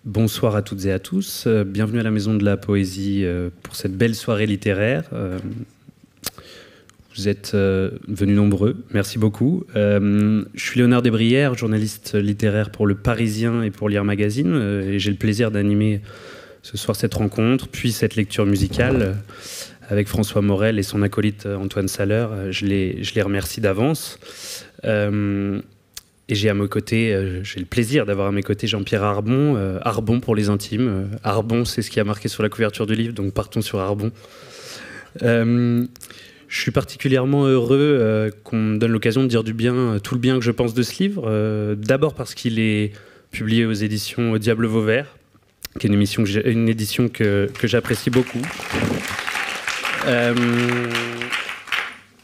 Bonsoir à toutes et à tous. Bienvenue à la Maison de la Poésie pour cette belle soirée littéraire. Vous êtes venus nombreux, merci beaucoup. Je suis Léonard Desbrières, journaliste littéraire pour Le Parisien et pour Lire Magazine, et j'ai le plaisir d'animer ce soir cette rencontre, puis cette lecture musicale avec François Morel et son acolyte Antoine Saller. Je les remercie d'avance. Et j'ai à mes côtés, j'ai le plaisir d'avoir à mes côtés Jean-Pierre Arbon, Arbon pour les intimes. Arbon, c'est ce qui a marqué sur la couverture du livre, donc partons sur Arbon. Je suis particulièrement heureux qu'on me donne l'occasion de dire du bien, tout le bien que je pense de ce livre. D'abord parce qu'il est publié aux éditions Diable Vauvert, qui est une édition que j'apprécie beaucoup.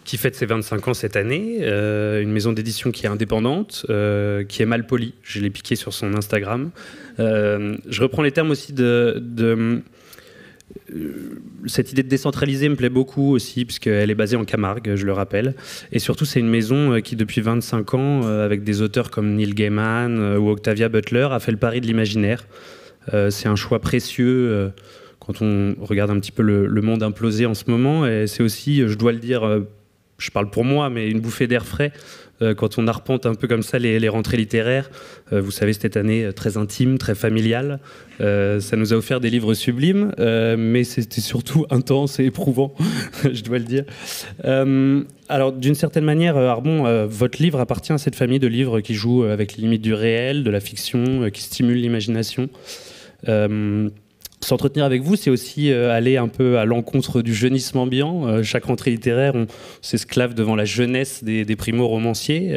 Qui fête ses 25 ans cette année, une maison d'édition qui est indépendante, qui est mal polie. Je l'ai piqué sur son Instagram. Je reprends les termes aussi cette idée de décentraliser me plaît beaucoup aussi, puisqu'elle est basée en Camargue, je le rappelle. Et surtout, c'est une maison qui, depuis 25 ans, avec des auteurs comme Neil Gaiman ou Octavia Butler, a fait le pari de l'imaginaire. C'est un choix précieux quand on regarde un petit peu le monde implosé en ce moment. Et c'est aussi, je dois le dire, je parle pour moi, mais une bouffée d'air frais quand on arpente un peu comme ça les rentrées littéraires. Vous savez, cette année très intime, très familiale. Ça nous a offert des livres sublimes, mais c'était surtout intense et éprouvant, je dois le dire. Alors, d'une certaine manière, Arbon, votre livre appartient à cette famille de livres qui jouent avec les limites du réel, de la fiction, qui stimulent l'imagination. S'entretenir avec vous, c'est aussi aller un peu à l'encontre du jeunisme ambiant. Chaque rentrée littéraire, on s'esclave devant la jeunesse des primo-romanciers.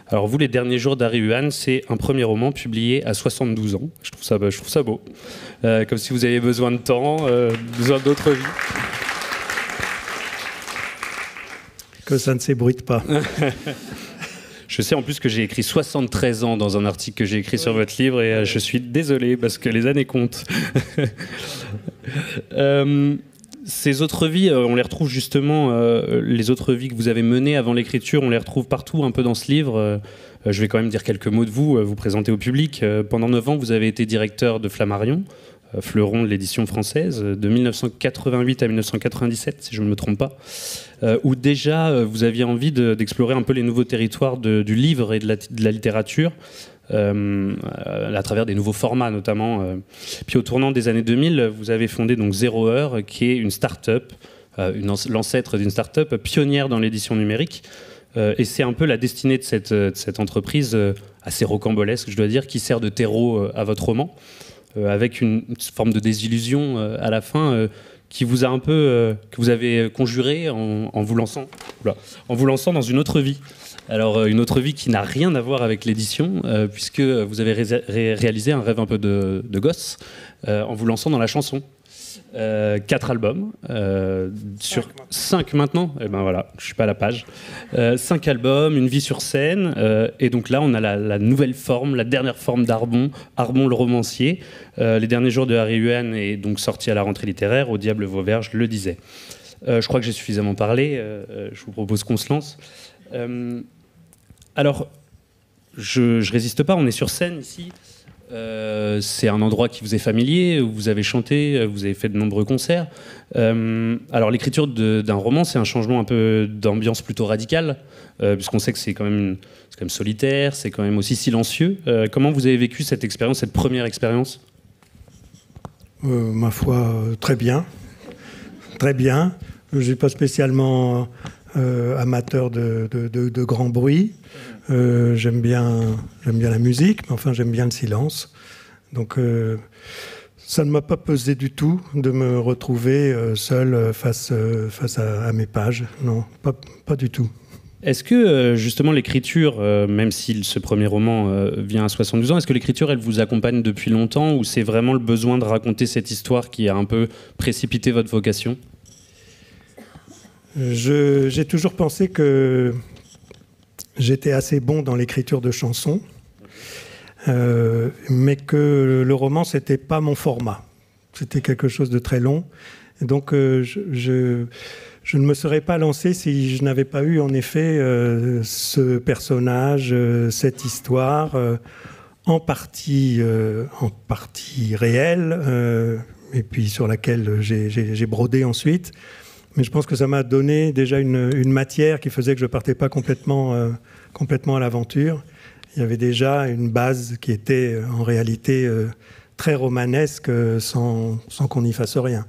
Alors vous, Les Derniers Jours d'Harry Huan, c'est un premier roman publié à 72 ans. Je trouve ça beau. Comme si vous aviez besoin de temps, besoin d'autres vies. Que ça ne s'ébruite pas. Je sais en plus que j'ai écrit 73 ans dans un article que j'ai écrit sur votre livre et je suis désolé parce que les années comptent. Ces autres vies, on les retrouve justement, les autres vies que vous avez menées avant l'écriture, on les retrouve partout un peu dans ce livre. Je vais quand même dire quelques mots de vous, vous présenter au public. Pendant 9 ans, vous avez été directeur de Flammarion, fleuron de l'édition française, de 1988 à 1997, si je ne me trompe pas, où déjà vous aviez envie d'explorer un peu les nouveaux territoires du livre et de la littérature, à travers des nouveaux formats notamment. Puis au tournant des années 2000, vous avez fondé donc 0 Heure, qui est une start-up, l'ancêtre d'une start-up pionnière dans l'édition numérique. Et c'est un peu la destinée de cette entreprise assez rocambolesque, je dois dire, qui sert de terreau à votre roman. Avec une forme de désillusion à la fin qui vous a un peu que vous avez conjuré en vous lançant dans une autre vie. Alors une autre vie qui n'a rien à voir avec l'édition puisque vous avez réalisé un rêve un peu de gosse en vous lançant dans la chanson. 4 albums sur 5 maintenant, et ben voilà, je suis pas à la page. 5 albums, une vie sur scène, et donc là on a la nouvelle forme, la dernière forme d'Arbon, Arbon le romancier. Les Derniers Jours de Harry Huan est donc sorti à la rentrée littéraire, au Diable Vauvert, je le disais. Je crois que j'ai suffisamment parlé, je vous propose qu'on se lance. Alors, je résiste pas, on est sur scène ici. C'est un endroit qui vous est familier, où vous avez chanté, vous avez fait de nombreux concerts. Alors l'écriture d'un roman, c'est un changement un peu d'ambiance plutôt radical, puisqu'on sait que c'est quand même solitaire, c'est quand même aussi silencieux. Comment vous avez vécu cette expérience, cette première expérience ? Ma foi, très bien. Très bien. Je ne suis pas spécialement amateur de grand bruit. J'aime bien la musique, mais enfin j'aime bien le silence. Donc ça ne m'a pas pesé du tout de me retrouver seul face à mes pages. Non, pas du tout. Est-ce que justement l'écriture, même si ce premier roman vient à 72 ans, est-ce que l'écriture elle vous accompagne depuis longtemps ou c'est vraiment le besoin de raconter cette histoire qui a un peu précipité votre vocation ? J'ai toujours pensé que j'étais assez bon dans l'écriture de chansons, mais que le roman, c'était pas mon format. C'était quelque chose de très long. Et donc, je ne me serais pas lancé si je n'avais pas eu, en effet, ce personnage, cette histoire, en partie réelle, et puis sur laquelle j'ai brodé ensuite. Mais je pense que ça m'a donné déjà une matière qui faisait que je ne partais pas complètement à l'aventure. Il y avait déjà une base qui était en réalité très romanesque sans qu'on n'y fasse rien.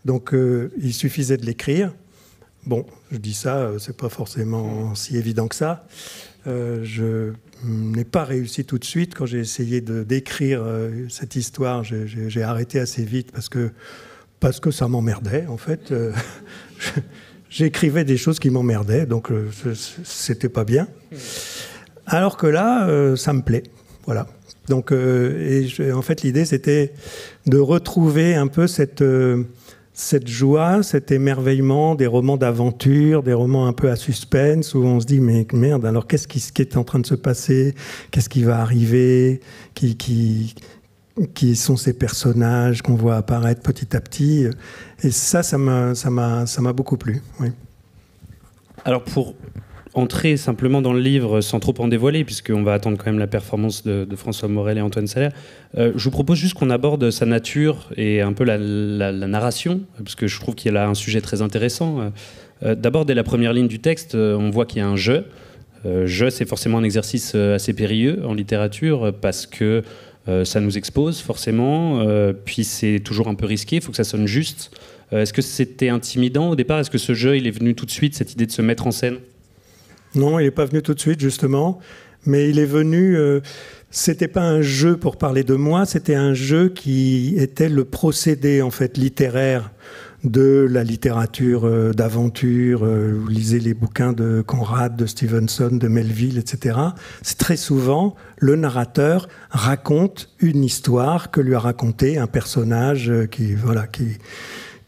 Donc il suffisait de l'écrire. Bon, je dis ça, c'est pas forcément si évident que ça. Je n'ai pas réussi tout de suite. Quand j'ai essayé d'écrire cette histoire, j'ai arrêté assez vite parce que ça m'emmerdait, en fait. J'écrivais des choses qui m'emmerdaient, donc c'était pas bien. Alors que là, ça me plaît, voilà. Donc, en fait, l'idée, c'était de retrouver un peu cette joie, cet émerveillement des romans d'aventure, des romans un peu à suspense, où on se dit, mais merde, alors qu'est-ce qui est en train de se passer? Qu'est-ce qui va arriver? Qui sont ces personnages qu'on voit apparaître petit à petit? Et ça m'a beaucoup plu, oui. Alors, pour entrer simplement dans le livre sans trop en dévoiler, puisqu'on va attendre quand même la performance de François Morel et Antoine Salaire, je vous propose juste qu'on aborde sa nature et un peu la narration, parce que je trouve qu'il y a là un sujet très intéressant. D'abord, dès la première ligne du texte, on voit qu'il y a un jeu. Jeu, c'est forcément un exercice assez périlleux en littérature, parce que ça nous expose forcément, puis c'est toujours un peu risqué, il faut que ça sonne juste. Est-ce que c'était intimidant au départ? Est-ce que ce jeu, il est venu tout de suite, cette idée de se mettre en scène? Non, il n'est pas venu tout de suite, justement, mais il est venu... c'était pas un jeu pour parler de moi, c'était un jeu qui était le procédé, en fait, littéraire de la littérature d'aventure. Vous lisez les bouquins de Conrad, de Stevenson, de Melville, etc. C'est très souvent, le narrateur raconte une histoire que lui a raconté un personnage qui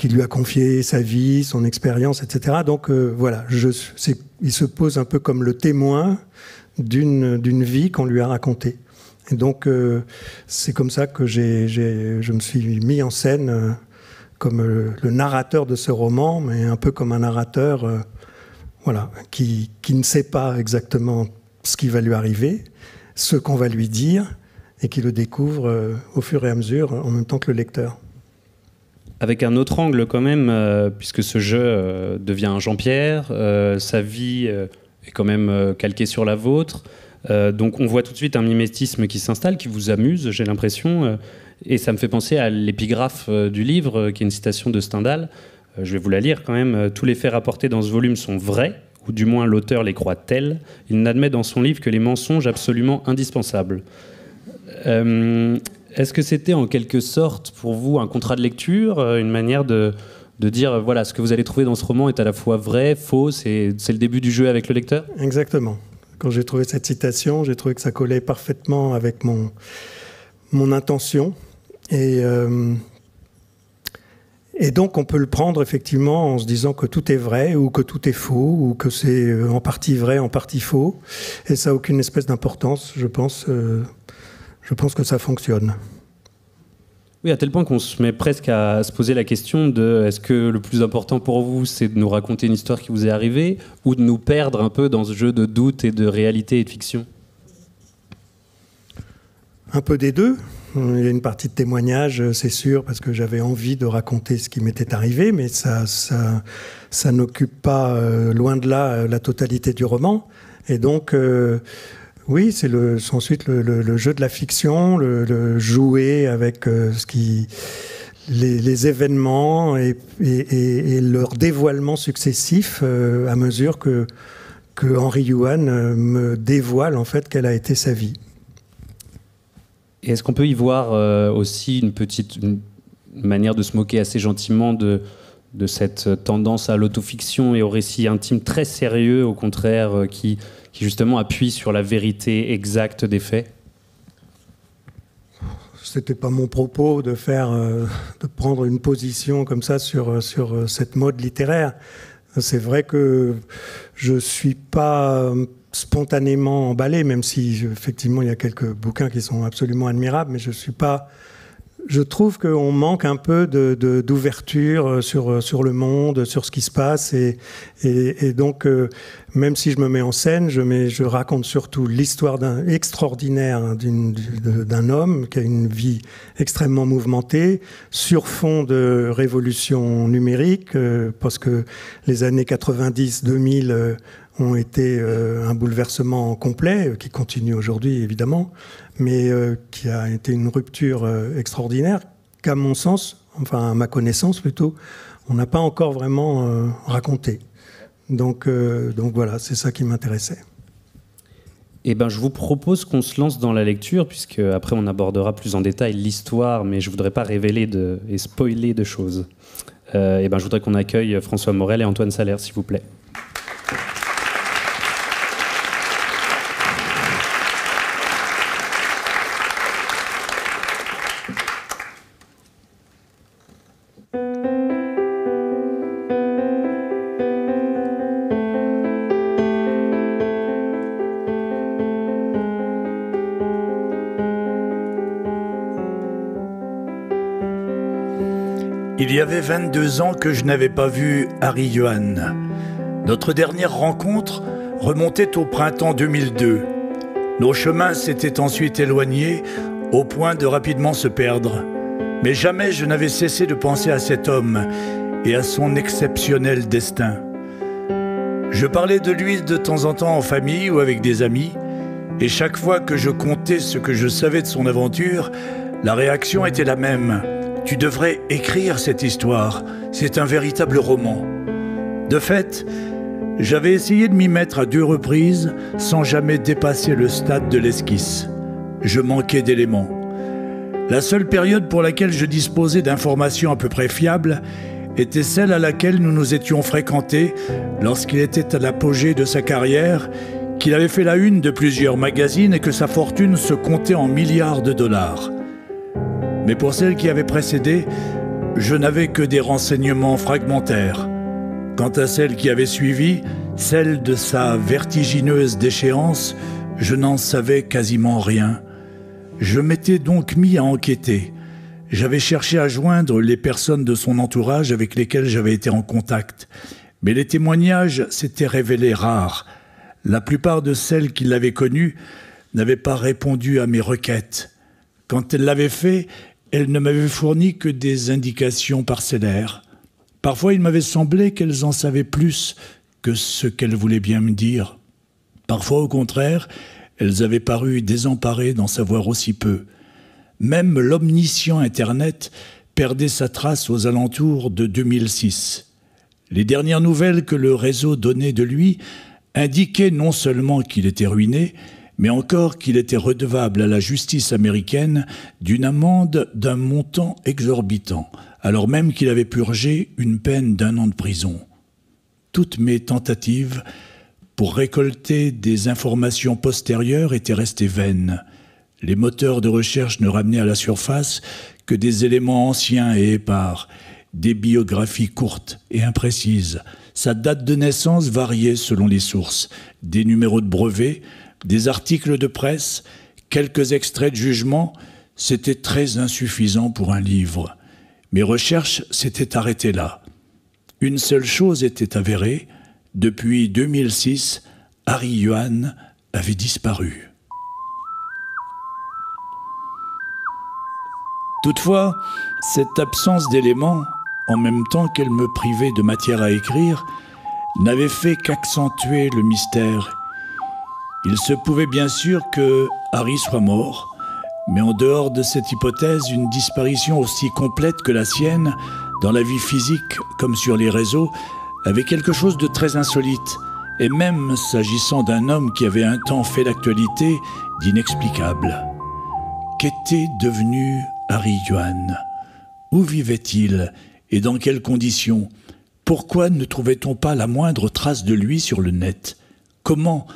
lui a confié sa vie, son expérience, etc. Donc voilà, il se pose un peu comme le témoin d'une vie qu'on lui a racontée. Et donc c'est comme ça que je me suis mis en scène comme le narrateur de ce roman, mais un peu comme un narrateur qui ne sait pas exactement ce qui va lui arriver, ce qu'on va lui dire, et qui le découvre au fur et à mesure, en même temps que le lecteur. Avec un autre angle quand même, puisque ce jeu devient un Jean-Pierre, sa vie est quand même calquée sur la vôtre, donc on voit tout de suite un mimétisme qui s'installe, qui vous amuse, j'ai l'impression, et ça me fait penser à l'épigraphe du livre, qui est une citation de Stendhal. Je vais vous la lire quand même. « Tous les faits rapportés dans ce volume sont vrais, ou du moins l'auteur les croit tels. Il n'admet dans son livre que les mensonges absolument indispensables. » Est-ce que c'était en quelque sorte pour vous un contrat de lecture, une manière de dire voilà, ce que vous allez trouver dans ce roman est à la fois vrai, faux, c'est le début du jeu avec le lecteur? Exactement. Quand j'ai trouvé cette citation, j'ai trouvé que ça collait parfaitement avec mon intention. Et donc on peut le prendre effectivement en se disant que tout est vrai ou que tout est faux ou que c'est en partie vrai, en partie faux. Et ça n'a aucune espèce d'importance, je pense. Je pense que ça fonctionne. Oui, à tel point qu'on se met presque à se poser la question de est-ce que le plus important pour vous, c'est de nous raconter une histoire qui vous est arrivée ou de nous perdre un peu dans ce jeu de doute et de réalité et de fiction? Un peu des deux. Il y a une partie de témoignage, c'est sûr, parce que j'avais envie de raconter ce qui m'était arrivé, mais ça n'occupe pas, loin de là, la totalité du roman. Et donc... oui, c'est ensuite le jeu de la fiction, le jouer avec les événements et leur dévoilement successif à mesure que Henry Yuan me dévoile en fait quelle a été sa vie. Et est-ce qu'on peut y voir aussi une manière de se moquer assez gentiment de cette tendance à l'autofiction et au récit intime très sérieux, au contraire, qui justement appuie sur la vérité exacte des faits? C'était pas mon propos de prendre une position comme ça sur cette mode littéraire. C'est vrai que je suis pas spontanément emballé, même si effectivement il y a quelques bouquins qui sont absolument admirables, mais je suis pas je trouve qu'on manque un peu d'ouverture sur le monde, sur ce qui se passe. Et donc, même si je me mets en scène, je raconte surtout l'histoire extraordinaire d'un homme qui a une vie extrêmement mouvementée, sur fond de révolution numérique, parce que les années 90-2000 ont été un bouleversement complet, qui continue aujourd'hui évidemment, mais qui a été une rupture extraordinaire qu'à mon sens, enfin à ma connaissance plutôt, on n'a pas encore vraiment raconté. Donc voilà, c'est ça qui m'intéressait. Eh ben, je vous propose qu'on se lance dans la lecture, puisque après on abordera plus en détail l'histoire, mais je voudrais pas révéler et spoiler de choses. Eh ben, je voudrais qu'on accueille François Morel et Antoine Salaire, s'il vous plaît. Il y avait 22 ans que je n'avais pas vu Harry Yuan. Notre dernière rencontre remontait au printemps 2002. Nos chemins s'étaient ensuite éloignés au point de rapidement se perdre. Mais jamais je n'avais cessé de penser à cet homme et à son exceptionnel destin. Je parlais de lui de temps en temps en famille ou avec des amis, et chaque fois que je contais ce que je savais de son aventure, la réaction était la même. Tu devrais écrire cette histoire, c'est un véritable roman. De fait, j'avais essayé de m'y mettre à 2 reprises sans jamais dépasser le stade de l'esquisse. Je manquais d'éléments. La seule période pour laquelle je disposais d'informations à peu près fiables était celle à laquelle nous nous étions fréquentés lorsqu'il était à l'apogée de sa carrière, qu'il avait fait la une de plusieurs magazines et que sa fortune se comptait en milliards de dollars. Mais pour celle qui avait précédé, je n'avais que des renseignements fragmentaires. Quant à celle qui avait suivi, celle de sa vertigineuse déchéance, je n'en savais quasiment rien. Je m'étais donc mis à enquêter. J'avais cherché à joindre les personnes de son entourage avec lesquelles j'avais été en contact. Mais les témoignages s'étaient révélés rares. La plupart de celles qui l'avaient connu n'avaient pas répondu à mes requêtes. Quand elles l'avaient fait, elles ne m'avaient fourni que des indications parcellaires. Parfois, il m'avait semblé qu'elles en savaient plus que ce qu'elles voulaient bien me dire. Parfois, au contraire, elles avaient paru désemparées d'en savoir aussi peu. Même l'omniscient Internet perdait sa trace aux alentours de 2006. Les dernières nouvelles que le réseau donnait de lui indiquaient non seulement qu'il était ruiné, mais encore qu'il était redevable à la justice américaine d'une amende d'un montant exorbitant, alors même qu'il avait purgé une peine d'1 an de prison. Toutes mes tentatives pour récolter des informations postérieures étaient restées vaines. Les moteurs de recherche ne ramenaient à la surface que des éléments anciens et épars, des biographies courtes et imprécises. Sa date de naissance variait selon les sources, des numéros de brevet, des articles de presse, quelques extraits de jugement, c'était très insuffisant pour un livre. Mes recherches s'étaient arrêtées là. Une seule chose était avérée, depuis 2006, Harry Yuan avait disparu. Toutefois, cette absence d'éléments, en même temps qu'elle me privait de matière à écrire, n'avait fait qu'accentuer le mystère. Il se pouvait bien sûr que Harry soit mort, mais en dehors de cette hypothèse, une disparition aussi complète que la sienne, dans la vie physique comme sur les réseaux, avait quelque chose de très insolite, et même s'agissant d'un homme qui avait un temps fait l'actualité, d'inexplicable. Qu'était devenu Harry Yuan? Où vivait-il et dans quelles conditions? Pourquoi ne trouvait-on pas la moindre trace de lui sur le net? Comment,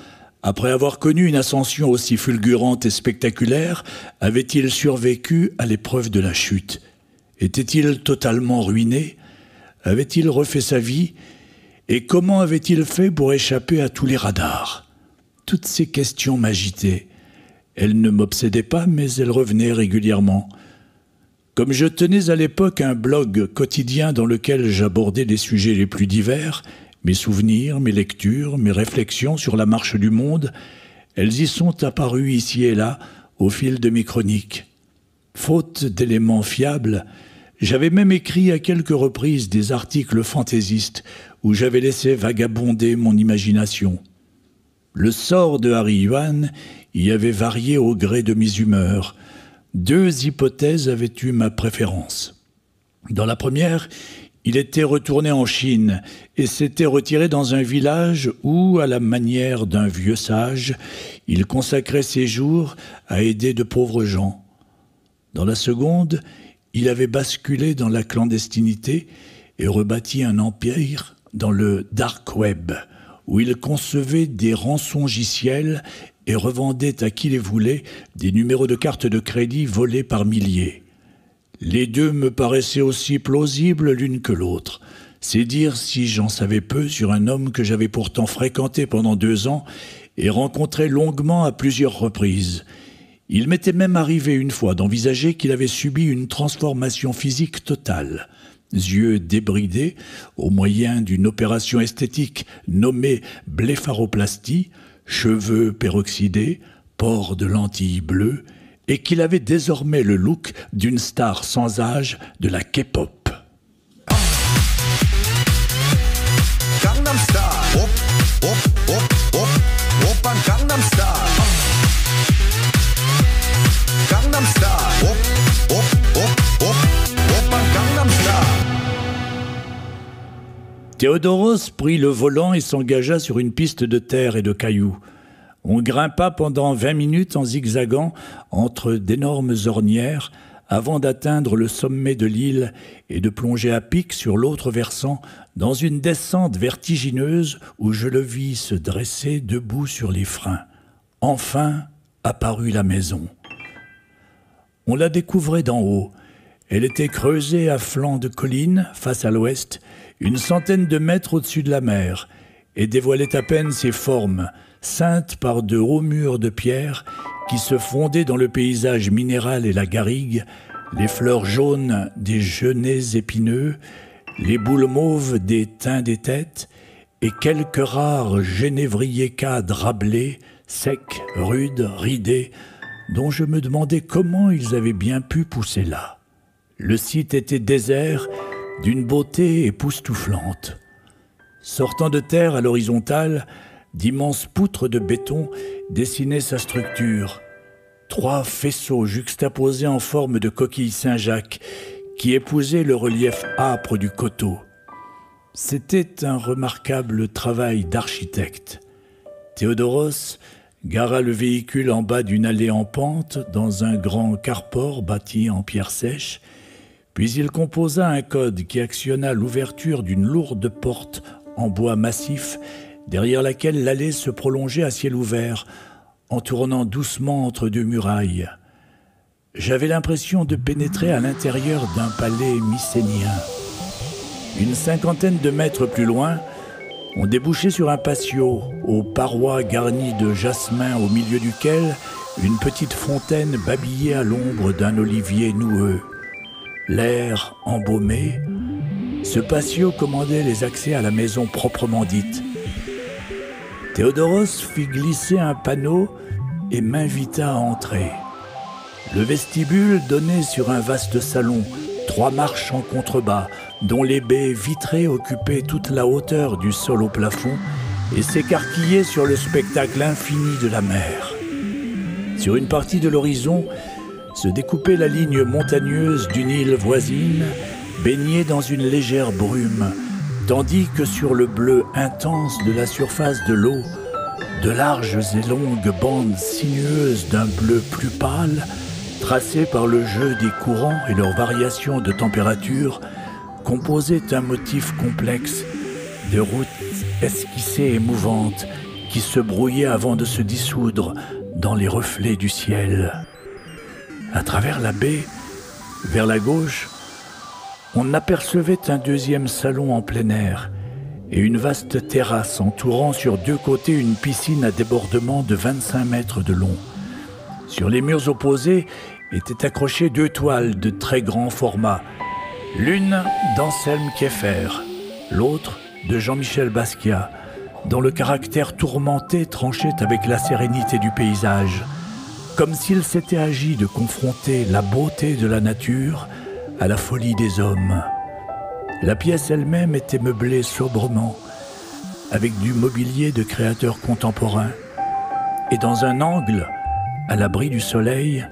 après avoir connu une ascension aussi fulgurante et spectaculaire, avait-il survécu à l'épreuve de la chute? Était-il totalement ruiné? Avait-il refait sa vie? Et comment avait-il fait pour échapper à tous les radars? Toutes ces questions m'agitaient. Elles ne m'obsédaient pas, mais elles revenaient régulièrement. Comme je tenais à l'époque un blog quotidien dans lequel j'abordais les sujets les plus divers, mes souvenirs, mes lectures, mes réflexions sur la marche du monde, elles y sont apparues ici et là au fil de mes chroniques. Faute d'éléments fiables, j'avais même écrit à quelques reprises des articles fantaisistes où j'avais laissé vagabonder mon imagination. Le sort de Harry Yuan y avait varié au gré de mes humeurs. 2 hypothèses avaient eu ma préférence. Dans la première, il était retourné en Chine et s'était retiré dans un village où, à la manière d'un vieux sage, il consacrait ses jours à aider de pauvres gens. Dans la seconde, il avait basculé dans la clandestinité et rebâti un empire dans le dark web, où il concevait des rançongiciels et revendait à qui les voulait des numéros de carte de crédit volés par milliers. Les deux me paraissaient aussi plausibles l'une que l'autre. C'est dire si j'en savais peu sur un homme que j'avais pourtant fréquenté pendant 2 ans et rencontré longuement à plusieurs reprises. Il m'était même arrivé une fois d'envisager qu'il avait subi une transformation physique totale. Yeux débridés au moyen d'une opération esthétique nommée blépharoplastie, cheveux peroxydés, port de lentilles bleues, et qu'il avait désormais le look d'une star sans âge de la K-pop. Gangnam Style. Op, op, op, op, Oppan Gangnam Style. Gangnam Style. Op, op, op, op, Oppan Gangnam Style. Théodoros prit le volant et s'engagea sur une piste de terre et de cailloux. On grimpa pendant 20 minutes en zigzagant entre d'énormes ornières avant d'atteindre le sommet de l'île et de plonger à pic sur l'autre versant dans une descente vertigineuse où je le vis se dresser debout sur les freins. Enfin apparut la maison. On la découvrait d'en haut. Elle était creusée à flanc de colline, face à l'ouest, une centaine de mètres au-dessus de la mer, et dévoilait à peine ses formes, ceintes par de hauts murs de pierre qui se fondaient dans le paysage minéral et la garrigue, les fleurs jaunes des genêts épineux, les boules mauves des thym des têtes, et quelques rares genévriers drablés, secs, rudes, ridés, dont je me demandais comment ils avaient bien pu pousser là. Le site était désert, d'une beauté époustouflante. Sortant de terre à l'horizontale, d'immenses poutres de béton dessinaient sa structure. 3 faisceaux juxtaposés en forme de coquille Saint-Jacques qui épousaient le relief âpre du coteau. C'était un remarquable travail d'architecte. Théodoros gara le véhicule en bas d'une allée en pente dans un grand carport bâti en pierre sèche, puis il composa un code qui actionna l'ouverture d'une lourde porte en bois massif derrière laquelle l'allée se prolongeait à ciel ouvert, en tournant doucement entre 2 murailles. J'avais l'impression de pénétrer à l'intérieur d'un palais mycénien. Une 50aine de mètres plus loin, on débouchait sur un patio aux parois garnies de jasmin au milieu duquel une petite fontaine babillait à l'ombre d'un olivier noueux. L'air embaumé, ce patio commandait les accès à la maison proprement dite. Théodoros fit glisser un panneau et m'invita à entrer. Le vestibule donnait sur un vaste salon, 3 marches en contrebas, dont les baies vitrées occupaient toute la hauteur du sol au plafond et s'écarquillaient sur le spectacle infini de la mer. Sur une partie de l'horizon se découpait la ligne montagneuse d'une île voisine, baignée dans une légère brume, tandis que sur le bleu intense de la surface de l'eau, de larges et longues bandes sinueuses d'un bleu plus pâle, tracées par le jeu des courants et leurs variations de température, composaient un motif complexe de routes esquissées et mouvantes qui se brouillaient avant de se dissoudre dans les reflets du ciel. À travers la baie, vers la gauche, on apercevait un 2e salon en plein air et une vaste terrasse entourant sur 2 côtés une piscine à débordement de 25 mètres de long. Sur les murs opposés étaient accrochées 2 toiles de très grand format. L'une d'Anselme Kieffer, l'autre de Jean-Michel Basquiat, dont le caractère tourmenté tranchait avec la sérénité du paysage, comme s'il s'était agi de confronter la beauté de la nature à la folie des hommes. La pièce elle-même était meublée sobrement, avec du mobilier de créateurs contemporains, et dans un angle, à l'abri du soleil,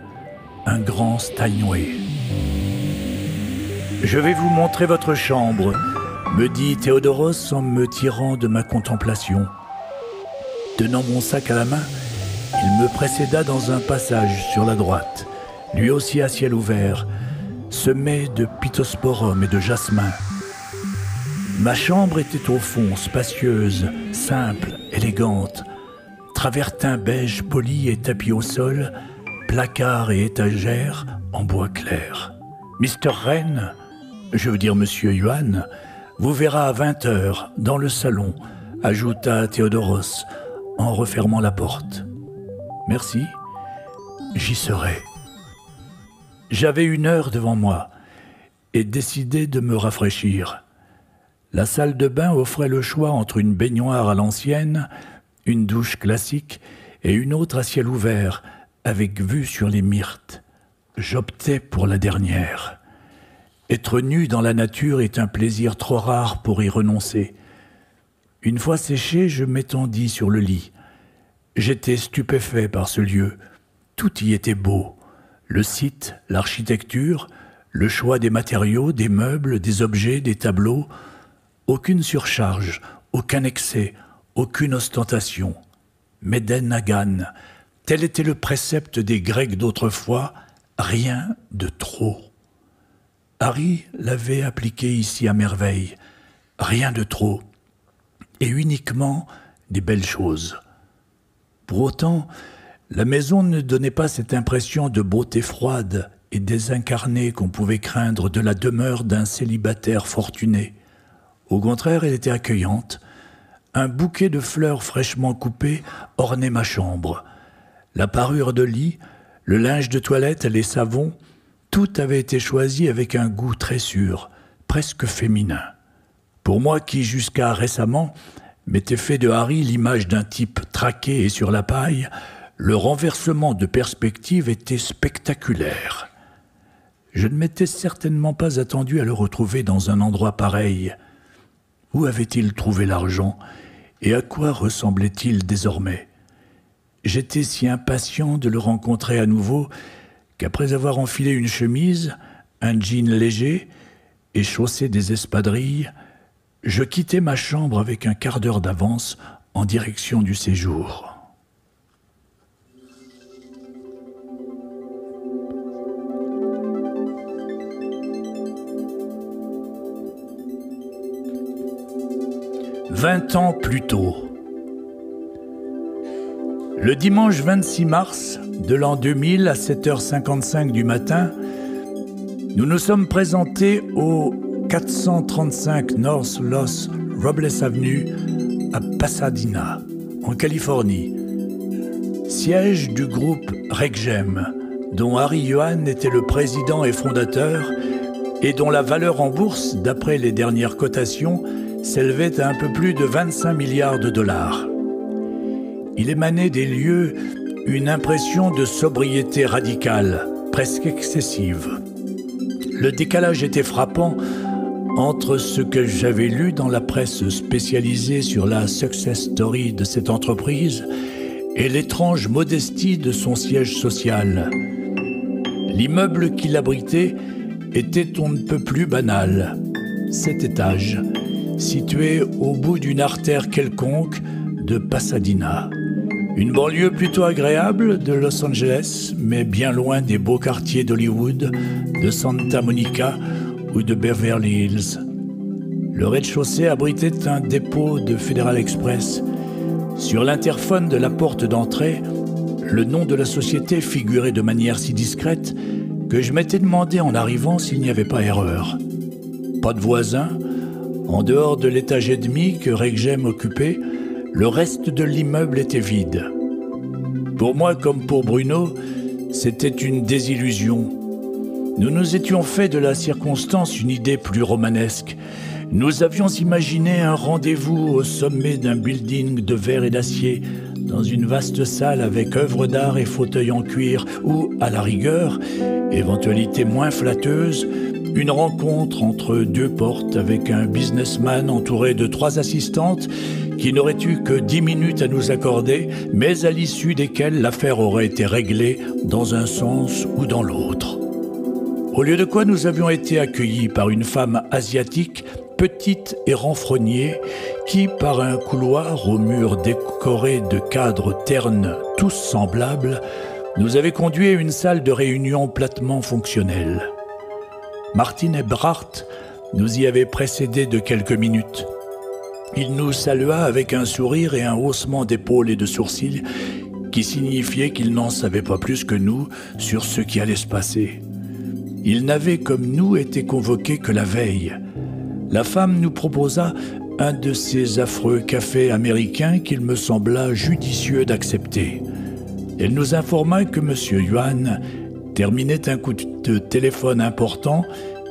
un grand Steinway. « Je vais vous montrer votre chambre », me dit Théodoros en me tirant de ma contemplation. Tenant mon sac à la main, il me précéda dans un passage sur la droite, lui aussi à ciel ouvert, semé de pittosporum et de jasmin. Ma chambre était au fond spacieuse, simple, élégante, travertin beige poli et tapis au sol, placards et étagères en bois clair. Mr. Wren, je veux dire Monsieur Yuan, vous verra à 20h dans le salon, ajouta Théodoros en refermant la porte. Merci, j'y serai. J'avais 1 heure devant moi et décidai de me rafraîchir. La salle de bain offrait le choix entre une baignoire à l'ancienne, une douche classique et une autre à ciel ouvert, avec vue sur les myrtes. J'optai pour la dernière. Être nu dans la nature est un plaisir trop rare pour y renoncer. Une fois séché, je m'étendis sur le lit. J'étais stupéfait par ce lieu. Tout y était beau. Le site, l'architecture, le choix des matériaux, des meubles, des objets, des tableaux. Aucune surcharge, aucun excès, aucune ostentation. Meden Hagan, tel était le précepte des Grecs d'autrefois, rien de trop. Harry l'avait appliqué ici à merveille, rien de trop, et uniquement des belles choses. Pour autant, la maison ne donnait pas cette impression de beauté froide et désincarnée qu'on pouvait craindre de la demeure d'un célibataire fortuné. Au contraire, elle était accueillante. Un bouquet de fleurs fraîchement coupées ornait ma chambre. La parure de lit, le linge de toilette, les savons, tout avait été choisi avec un goût très sûr, presque féminin. Pour moi qui, jusqu'à récemment, m'était fait de Harry l'image d'un type traqué et sur la paille, le renversement de perspective était spectaculaire. Je ne m'étais certainement pas attendu à le retrouver dans un endroit pareil. Où avait-il trouvé l'argent et à quoi ressemblait-il désormais ? J'étais si impatient de le rencontrer à nouveau qu'après avoir enfilé une chemise, un jean léger et chaussé des espadrilles, je quittai ma chambre avec un quart d'heure d'avance en direction du séjour. « 20 ans plus tôt. Le dimanche 26 mars de l'an 2000 à 7h55 du matin, nous nous sommes présentés au 435 North Los Robles Avenue à Pasadena, en Californie, siège du groupe Regem, dont Harry Yuan était le président et fondateur et dont la valeur en bourse, d'après les dernières cotations, s'élevait à un peu plus de 25 milliards de dollars. Il émanait des lieux une impression de sobriété radicale, presque excessive. Le décalage était frappant entre ce que j'avais lu dans la presse spécialisée sur la success story de cette entreprise et l'étrange modestie de son siège social. L'immeuble qui l'abritait était on ne peut plus banal. 7 étages, situé au bout d'une artère quelconque de Pasadena. Une banlieue plutôt agréable de Los Angeles, mais bien loin des beaux quartiers d'Hollywood, de Santa Monica ou de Beverly Hills. Le rez-de-chaussée abritait un dépôt de Federal Express. Sur l'interphone de la porte d'entrée, le nom de la société figurait de manière si discrète que je m'étais demandé en arrivant s'il n'y avait pas erreur. Pas de voisins. En dehors de l'étage et demi que Regem occupait, le reste de l'immeuble était vide. Pour moi comme pour Bruno, c'était une désillusion. Nous nous étions fait de la circonstance une idée plus romanesque. Nous avions imaginé un rendez-vous au sommet d'un building de verre et d'acier, dans une vaste salle avec œuvres d'art et fauteuils en cuir, ou, à la rigueur, éventualité moins flatteuse, une rencontre entre deux portes avec un businessman entouré de 3 assistantes qui n'auraient eu que 10 minutes à nous accorder, mais à l'issue desquelles l'affaire aurait été réglée dans un sens ou dans l'autre. Au lieu de quoi nous avions été accueillis par une femme asiatique, petite et renfrognée, qui, par un couloir aux murs décorés de cadres ternes tous semblables, nous avait conduits à une salle de réunion platement fonctionnelle. Martin Eberhardt nous y avait précédés de quelques minutes. Il nous salua avec un sourire et un haussement d'épaules et de sourcils qui signifiait qu'il n'en savait pas plus que nous sur ce qui allait se passer. Il n'avait, comme nous, été convoqué que la veille. La femme nous proposa un de ces affreux cafés américains qu'il me sembla judicieux d'accepter. Elle nous informa que M. Yuan terminait un coup de téléphone important,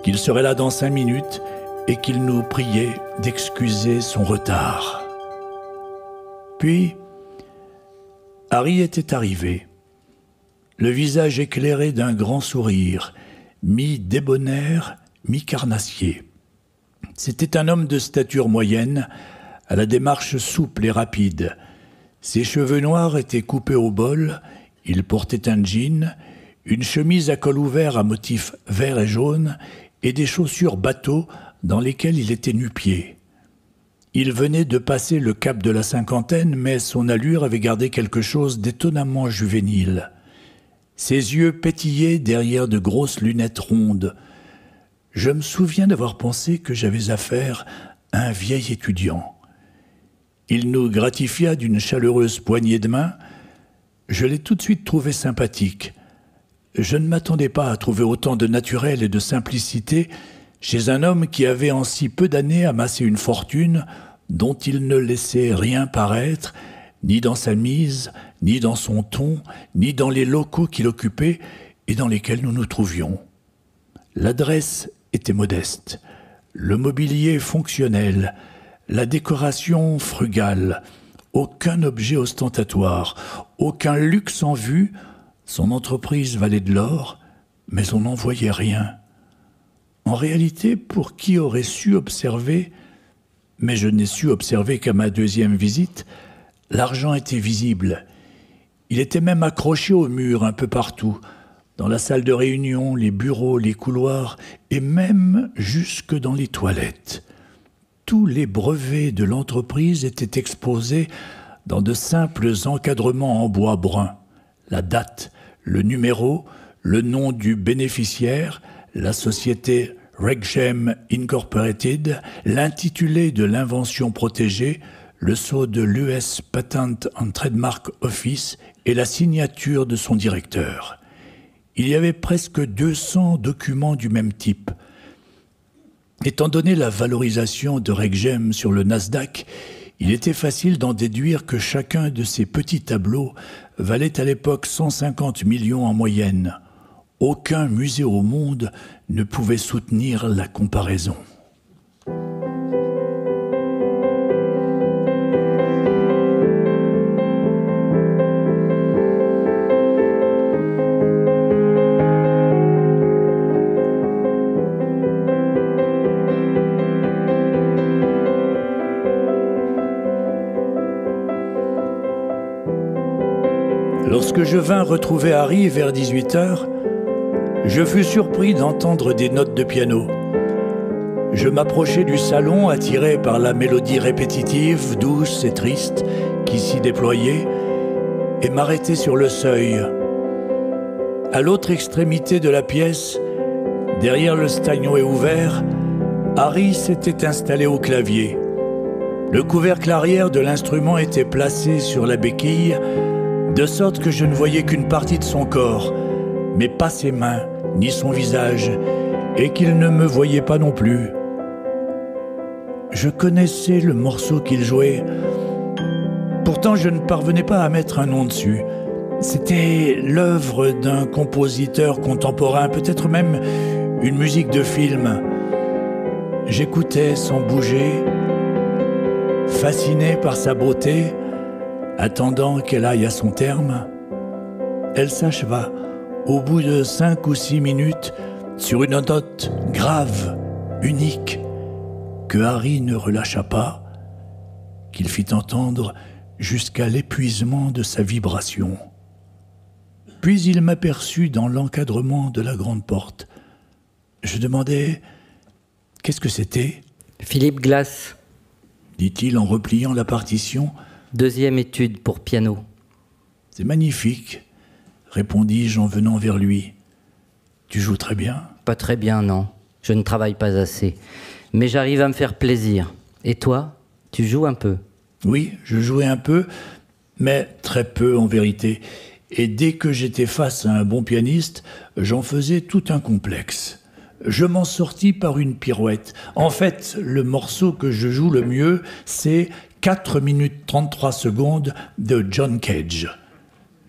qu'il serait là dans 5 minutes et qu'il nous priait d'excuser son retard. Puis, Harry était arrivé, le visage éclairé d'un grand sourire, mi-débonnaire, mi-carnassier. C'était un homme de stature moyenne, à la démarche souple et rapide. Ses cheveux noirs étaient coupés au bol, il portait un jean, une chemise à col ouvert à motifs vert et jaune et des chaussures bateau dans lesquelles il était nu-pied. Il venait de passer le cap de la 50aine, mais son allure avait gardé quelque chose d'étonnamment juvénile. Ses yeux pétillaient derrière de grosses lunettes rondes. Je me souviens d'avoir pensé que j'avais affaire à un vieil étudiant. Il nous gratifia d'une chaleureuse poignée de main. Je l'ai tout de suite trouvé sympathique. Je ne m'attendais pas à trouver autant de naturel et de simplicité chez un homme qui avait en si peu d'années amassé une fortune dont il ne laissait rien paraître, ni dans sa mise, ni dans son ton, ni dans les locaux qu'il occupait et dans lesquels nous nous trouvions. L'adresse était modeste, le mobilier fonctionnel, la décoration frugale, aucun objet ostentatoire, aucun luxe en vue. Son entreprise valait de l'or, mais on n'en voyait rien. En réalité, pour qui aurait su observer, mais je n'ai su observer qu'à ma 2e visite, l'argent était visible. Il était même accroché au mur un peu partout, dans la salle de réunion, les bureaux, les couloirs, et même jusque dans les toilettes. Tous les brevets de l'entreprise étaient exposés dans de simples encadrements en bois brun. La date, le numéro, le nom du bénéficiaire, la société Reggem Incorporated, l'intitulé de l'invention protégée, le sceau de l'US Patent and Trademark Office et la signature de son directeur. Il y avait presque 200 documents du même type. Étant donné la valorisation de Reggem sur le Nasdaq, il était facile d'en déduire que chacun de ces petits tableaux valait à l'époque 150 millions en moyenne. Aucun musée au monde ne pouvait soutenir la comparaison. Lorsque je vins retrouver Harry vers 18h, je fus surpris d'entendre des notes de piano. Je m'approchai du salon, attiré par la mélodie répétitive, douce et triste, qui s'y déployait, et m'arrêtai sur le seuil. À l'autre extrémité de la pièce, derrière le stagnolet ouvert, Harry s'était installé au clavier. Le couvercle arrière de l'instrument était placé sur la béquille, de sorte que je ne voyais qu'une partie de son corps, mais pas ses mains, ni son visage, et qu'il ne me voyait pas non plus. Je connaissais le morceau qu'il jouait. Pourtant, je ne parvenais pas à mettre un nom dessus, C'était l'œuvre d'un compositeur contemporain, peut-être même une musique de film. J'écoutais sans bouger, fasciné par sa beauté, attendant qu'elle aille à son terme. Elle s'acheva au bout de 5 ou 6 minutes sur une note grave, unique, que Harry ne relâcha pas, qu'il fit entendre jusqu'à l'épuisement de sa vibration. Puis il m'aperçut dans l'encadrement de la grande porte. Je demandai « Qu'est-ce que c'était ?» Philippe Glass. Dit-il en repliant la partition. 2e étude pour piano. C'est magnifique, répondis-je en venant vers lui. Tu joues très bien ? Pas très bien, non. Je ne travaille pas assez. Mais j'arrive à me faire plaisir. Et toi, tu joues un peu ? Oui, je jouais un peu, mais très peu en vérité. Et dès que j'étais face à un bon pianiste, j'en faisais tout un complexe. Je m'en sortis par une pirouette. En fait, le morceau que je joue le mieux, c'est 4 minutes 33 secondes de John Cage.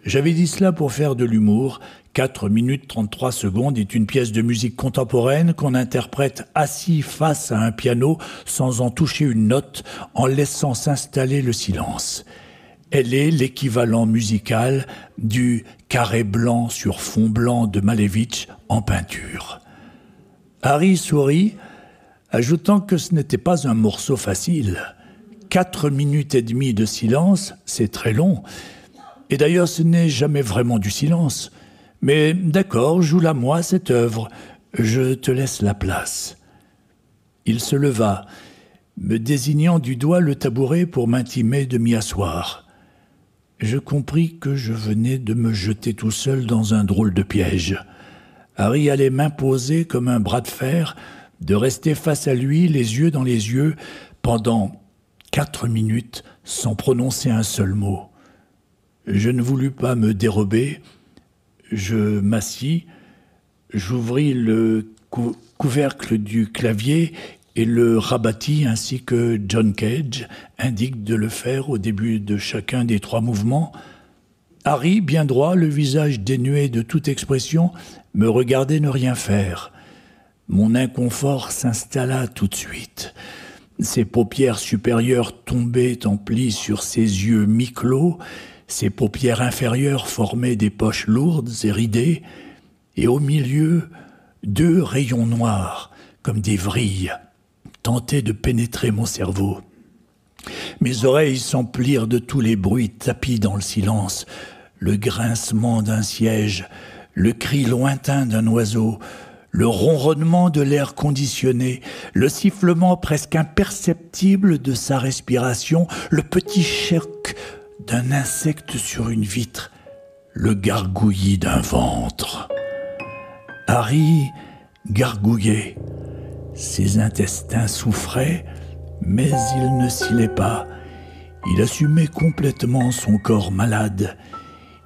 J'avais dit cela pour faire de l'humour. 4 minutes 33 secondes est une pièce de musique contemporaine qu'on interprète assis face à un piano sans en toucher une note, en laissant s'installer le silence. Elle est l'équivalent musical du carré blanc sur fond blanc de Malevich en peinture. Harry sourit, ajoutant que ce n'était pas un morceau facile. 4 minutes et demie de silence, c'est très long. Et d'ailleurs, ce n'est jamais vraiment du silence. Mais d'accord, joue-la moi, cette œuvre. Je te laisse la place. Il se leva, me désignant du doigt le tabouret pour m'intimer de m'y asseoir. Je compris que je venais de me jeter tout seul dans un drôle de piège. Harry allait m'imposer comme un bras de fer de rester face à lui, les yeux dans les yeux, pendant 4 minutes sans prononcer un seul mot. Je ne voulus pas me dérober. Je m'assis, j'ouvris le couvercle du clavier et le rabattis ainsi que John Cage indique de le faire au début de chacun des 3 mouvements. Harry, bien droit, le visage dénué de toute expression, me regardait ne rien faire. Mon inconfort s'installa tout de suite. Ses paupières supérieures tombaient en plis sur ses yeux mi-clos, ses paupières inférieures formaient des poches lourdes et ridées, et au milieu, 2 rayons noirs, comme des vrilles, tentaient de pénétrer mon cerveau. Mes oreilles s'emplirent de tous les bruits tapis dans le silence, le grincement d'un siège, le cri lointain d'un oiseau, le ronronnement de l'air conditionné, le sifflement presque imperceptible de sa respiration, le petit choc d'un insecte sur une vitre, le gargouillis d'un ventre. Harry gargouillait. Ses intestins souffraient, mais il ne scellait pas. Il assumait complètement son corps malade.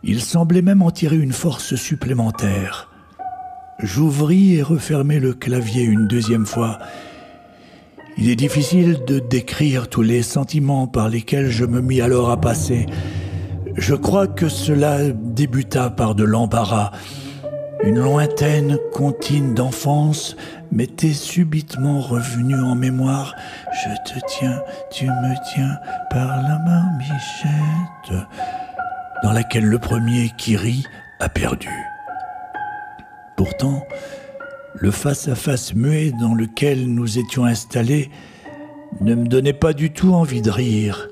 Il semblait même en tirer une force supplémentaire. J'ouvris et refermai le clavier une 2e fois. Il est difficile de décrire tous les sentiments par lesquels je me mis alors à passer. Je crois que cela débuta par de l'embarras. Une lointaine comptine d'enfance m'était subitement revenue en mémoire. « Je te tiens, tu me tiens par la marmichette » dans laquelle le premier qui rit a perdu. Pourtant, le face-à-face muet dans lequel nous étions installés ne me donnait pas du tout envie de rire.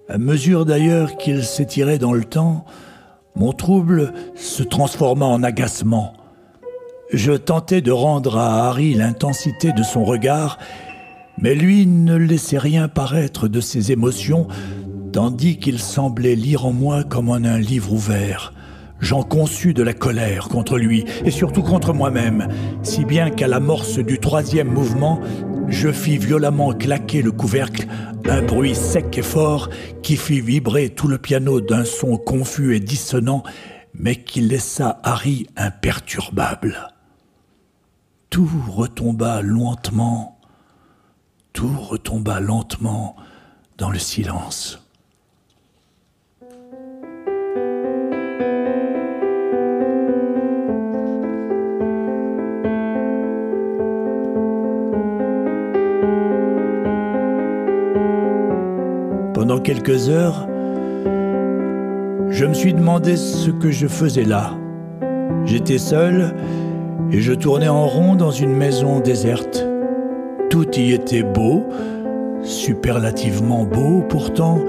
À mesure d'ailleurs qu'il s'étirait dans le temps, mon trouble se transforma en agacement. Je tentais de rendre à Harry l'intensité de son regard, mais lui ne laissait rien paraître de ses émotions, tandis qu'il semblait lire en moi comme en un livre ouvert. J'en conçus de la colère contre lui, et surtout contre moi-même, si bien qu'à l'amorce du 3e mouvement, je fis violemment claquer le couvercle, un bruit sec et fort qui fit vibrer tout le piano d'un son confus et dissonant, mais qui laissa Harry imperturbable. Tout retomba lentement dans le silence. Pendant quelques heures, je me suis demandé ce que je faisais là. J'étais seul et je tournais en rond dans une maison déserte. Tout y était beau, superlativement beau, pourtant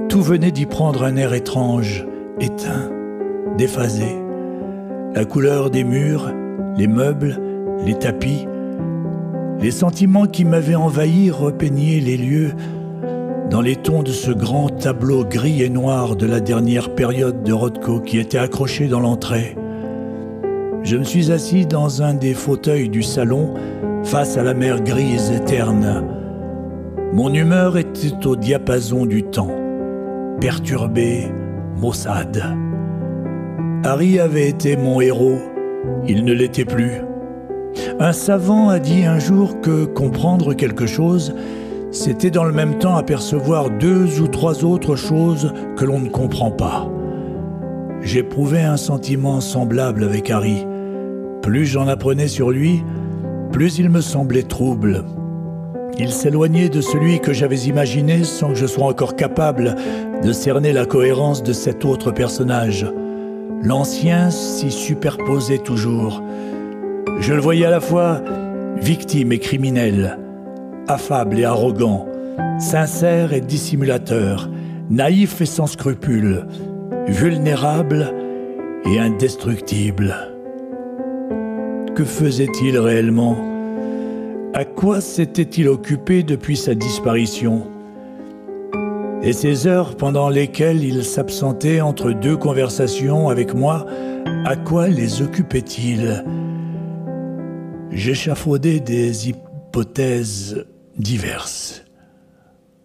tout venait d'y prendre un air étrange, éteint, déphasé. La couleur des murs, les meubles, les tapis, les sentiments qui m'avaient envahi repeignaient les lieux dans les tons de ce grand tableau gris et noir de la dernière période de Rothko qui était accroché dans l'entrée. Je me suis assis dans un des fauteuils du salon, face à la mer grise et terne. Mon humeur était au diapason du temps, perturbée, maussade. Harry avait été mon héros, il ne l'était plus. Un savant a dit un jour que comprendre quelque chose, c'était dans le même temps apercevoir 2 ou 3 autres choses que l'on ne comprend pas. J'éprouvais un sentiment semblable avec Harry. Plus j'en apprenais sur lui, plus il me semblait trouble. Il s'éloignait de celui que j'avais imaginé sans que je sois encore capable de cerner la cohérence de cet autre personnage. L'ancien s'y superposait toujours. Je le voyais à la fois victime et criminel, affable et arrogant, sincère et dissimulateur, naïf et sans scrupules, vulnérable et indestructible. Que faisait-il réellement ? À quoi s'était-il occupé depuis sa disparition ? Et ces heures pendant lesquelles il s'absentait entre 2 conversations avec moi, à quoi les occupait-il ? J'échafaudais des hypothèses diverses.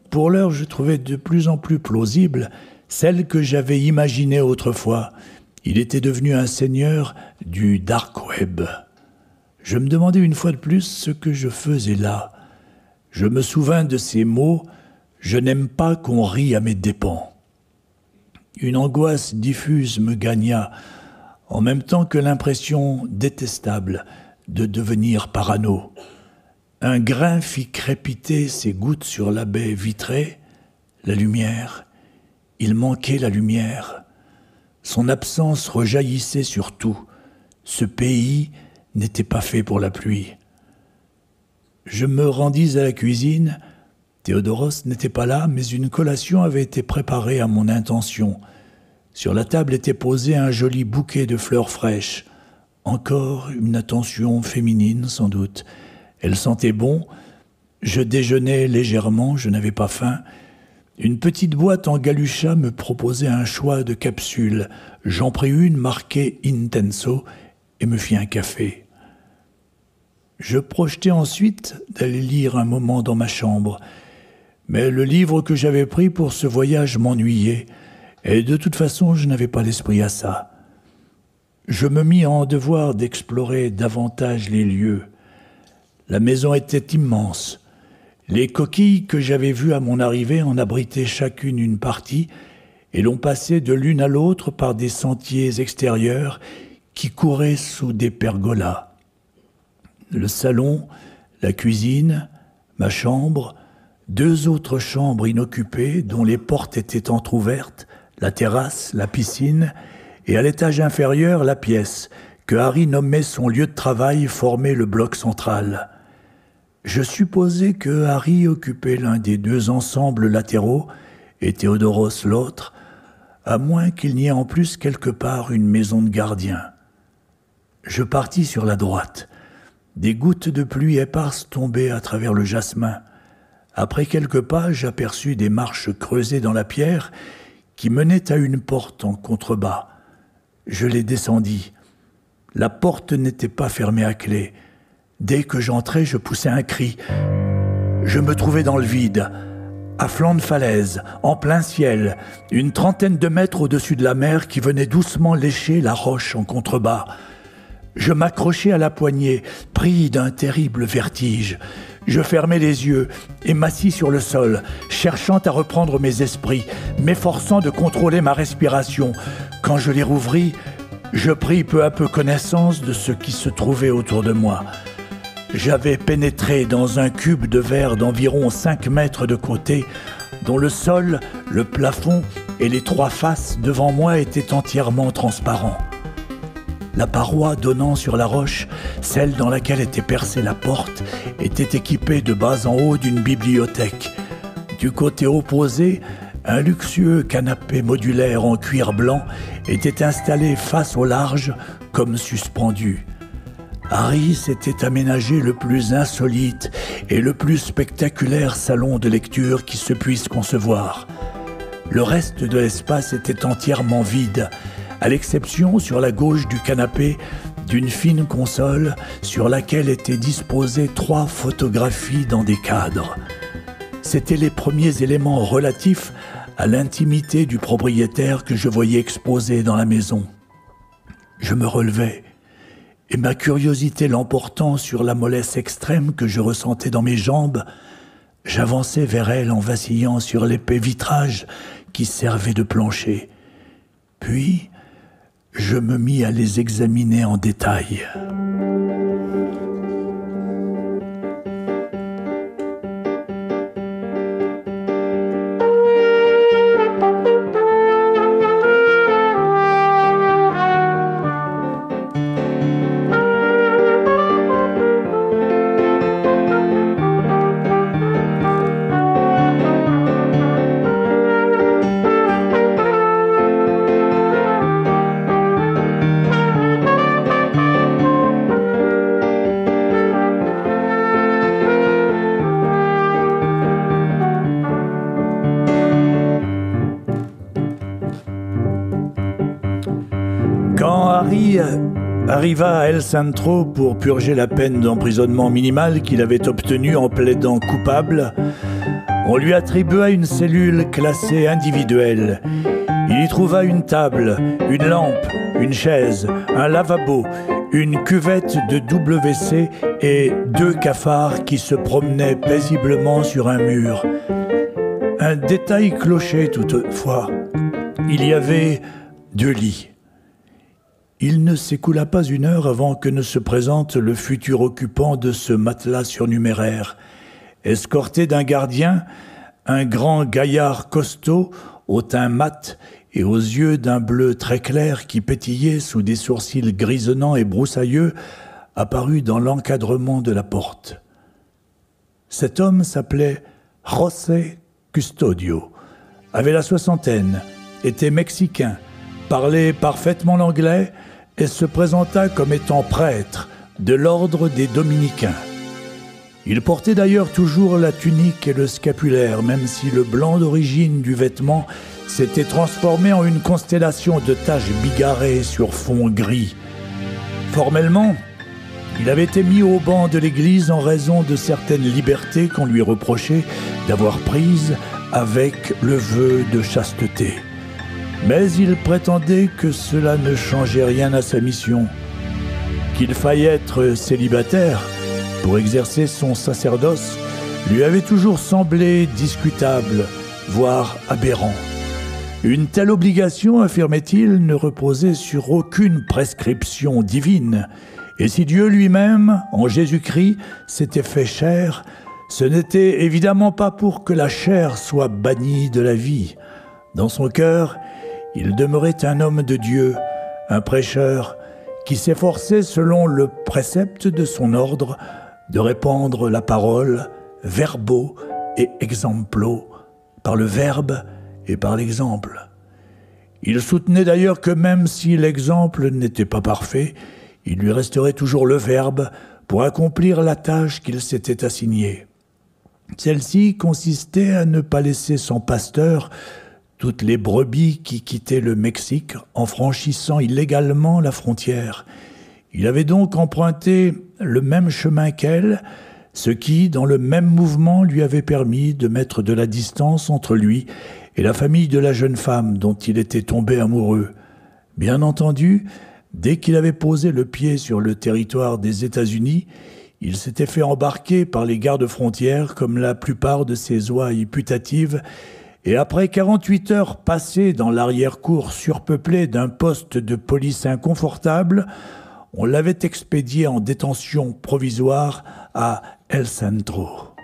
Pour l'heure, je trouvais de plus en plus plausible celle que j'avais imaginée autrefois. Il était devenu un seigneur du dark web. Je me demandais une fois de plus ce que je faisais là. Je me souvins de ces mots « Je n'aime pas qu'on rie à mes dépens ». Une angoisse diffuse me gagna, en même temps que l'impression détestable de devenir parano. Un grain fit crépiter ses gouttes sur la baie vitrée, la lumière. Il manquait la lumière. Son absence rejaillissait sur tout. Ce pays n'était pas fait pour la pluie. Je me rendis à la cuisine. Théodoros n'était pas là, mais une collation avait été préparée à mon intention. Sur la table était posé un joli bouquet de fleurs fraîches. Encore une attention féminine, sans doute. Elle sentait bon. Je déjeunais légèrement, je n'avais pas faim. Une petite boîte en galucha me proposait un choix de capsules. J'en pris une marquée Intenso et me fis un café. Je projetais ensuite d'aller lire un moment dans ma chambre. Mais le livre que j'avais pris pour ce voyage m'ennuyait. Et de toute façon, je n'avais pas l'esprit à ça. Je me mis en devoir d'explorer davantage les lieux. La maison était immense. Les coquilles que j'avais vues à mon arrivée en abritaient chacune une partie et l'on passait de l'une à l'autre par des sentiers extérieurs qui couraient sous des pergolas. Le salon, la cuisine, ma chambre, 2 autres chambres inoccupées dont les portes étaient entr'ouvertes, la terrasse, la piscine et à l'étage inférieur la pièce que Harry nommait son lieu de travail formait le bloc central. Je supposais que Harry occupait l'un des 2 ensembles latéraux et Théodoros l'autre, à moins qu'il n'y ait en plus quelque part une maison de gardien. Je partis sur la droite. Des gouttes de pluie éparses tombaient à travers le jasmin. Après quelques pas, j'aperçus des marches creusées dans la pierre qui menaient à une porte en contrebas. Je les descendis. La porte n'était pas fermée à clé. Dès que j'entrais, je poussai un cri. Je me trouvais dans le vide, à flanc de falaise, en plein ciel, une 30aine de mètres au-dessus de la mer qui venait doucement lécher la roche en contrebas. Je m'accrochai à la poignée, pris d'un terrible vertige. Je fermai les yeux et m'assis sur le sol, cherchant à reprendre mes esprits, m'efforçant de contrôler ma respiration. Quand je les rouvris, je pris peu à peu connaissance de ce qui se trouvait autour de moi. J'avais pénétré dans un cube de verre d'environ 5 mètres de côté, dont le sol, le plafond et les 3 faces devant moi étaient entièrement transparents. La paroi donnant sur la roche, celle dans laquelle était percée la porte, était équipée de bas en haut d'une bibliothèque. Du côté opposé, un luxueux canapé modulaire en cuir blanc était installé face au large, comme suspendu. Harry s'était aménagé le plus insolite et le plus spectaculaire salon de lecture qui se puisse concevoir. Le reste de l'espace était entièrement vide, à l'exception, sur la gauche du canapé, d'une fine console sur laquelle étaient disposées 3 photographies dans des cadres. C'étaient les premiers éléments relatifs à l'intimité du propriétaire que je voyais exposés dans la maison. Je me relevai, et ma curiosité l'emportant sur la mollesse extrême que je ressentais dans mes jambes, j'avançai vers elle en vacillant sur l'épais vitrage qui servait de plancher. Puis, je me mis à les examiner en détail. Quand Harry arriva à El Centro pour purger la peine d'emprisonnement minimale qu'il avait obtenue en plaidant coupable, on lui attribua une cellule classée individuelle. Il y trouva une table, une lampe, une chaise, un lavabo, une cuvette de WC et 2 cafards qui se promenaient paisiblement sur un mur. Un détail clochait toutefois. Il y avait 2 lits. Il ne s'écoula pas 1 heure avant que ne se présente le futur occupant de ce matelas surnuméraire. Escorté d'un gardien, un grand gaillard costaud, au teint mat et aux yeux d'un bleu très clair qui pétillait sous des sourcils grisonnants et broussailleux, apparut dans l'encadrement de la porte. Cet homme s'appelait José Custodio, avait la 60aine, était mexicain, parlait parfaitement l'anglais et se présenta comme étant prêtre de l'ordre des Dominicains. Il portait d'ailleurs toujours la tunique et le scapulaire, même si le blanc d'origine du vêtement s'était transformé en une constellation de taches bigarrées sur fond gris. Formellement, il avait été mis au banc de l'église en raison de certaines libertés qu'on lui reprochait d'avoir prises avec le vœu de chasteté. Mais il prétendait que cela ne changeait rien à sa mission, qu'il faille être célibataire pour exercer son sacerdoce lui avait toujours semblé discutable, voire aberrant. Une telle obligation, affirmait-il, ne reposait sur aucune prescription divine, et si Dieu lui-même, en Jésus-Christ, s'était fait chair, ce n'était évidemment pas pour que la chair soit bannie de la vie. Dans son cœur, il demeurait un homme de Dieu, un prêcheur, qui s'efforçait, selon le précepte de son ordre, de répandre la parole, verbo et exemplo, par le verbe et par l'exemple. Il soutenait d'ailleurs que même si l'exemple n'était pas parfait, il lui resterait toujours le verbe pour accomplir la tâche qu'il s'était assignée. Celle-ci consistait à ne pas laisser sans pasteur toutes les brebis qui quittaient le Mexique en franchissant illégalement la frontière. Il avait donc emprunté le même chemin qu'elle, ce qui, dans le même mouvement, lui avait permis de mettre de la distance entre lui et la famille de la jeune femme dont il était tombé amoureux. Bien entendu, dès qu'il avait posé le pied sur le territoire des États-Unis, il s'était fait embarquer par les gardes-frontières comme la plupart de ses ouailles putatives, et après 48 heures passées dans l'arrière-cour surpeuplée d'un poste de police inconfortable, on l'avait expédié en détention provisoire à El Centro.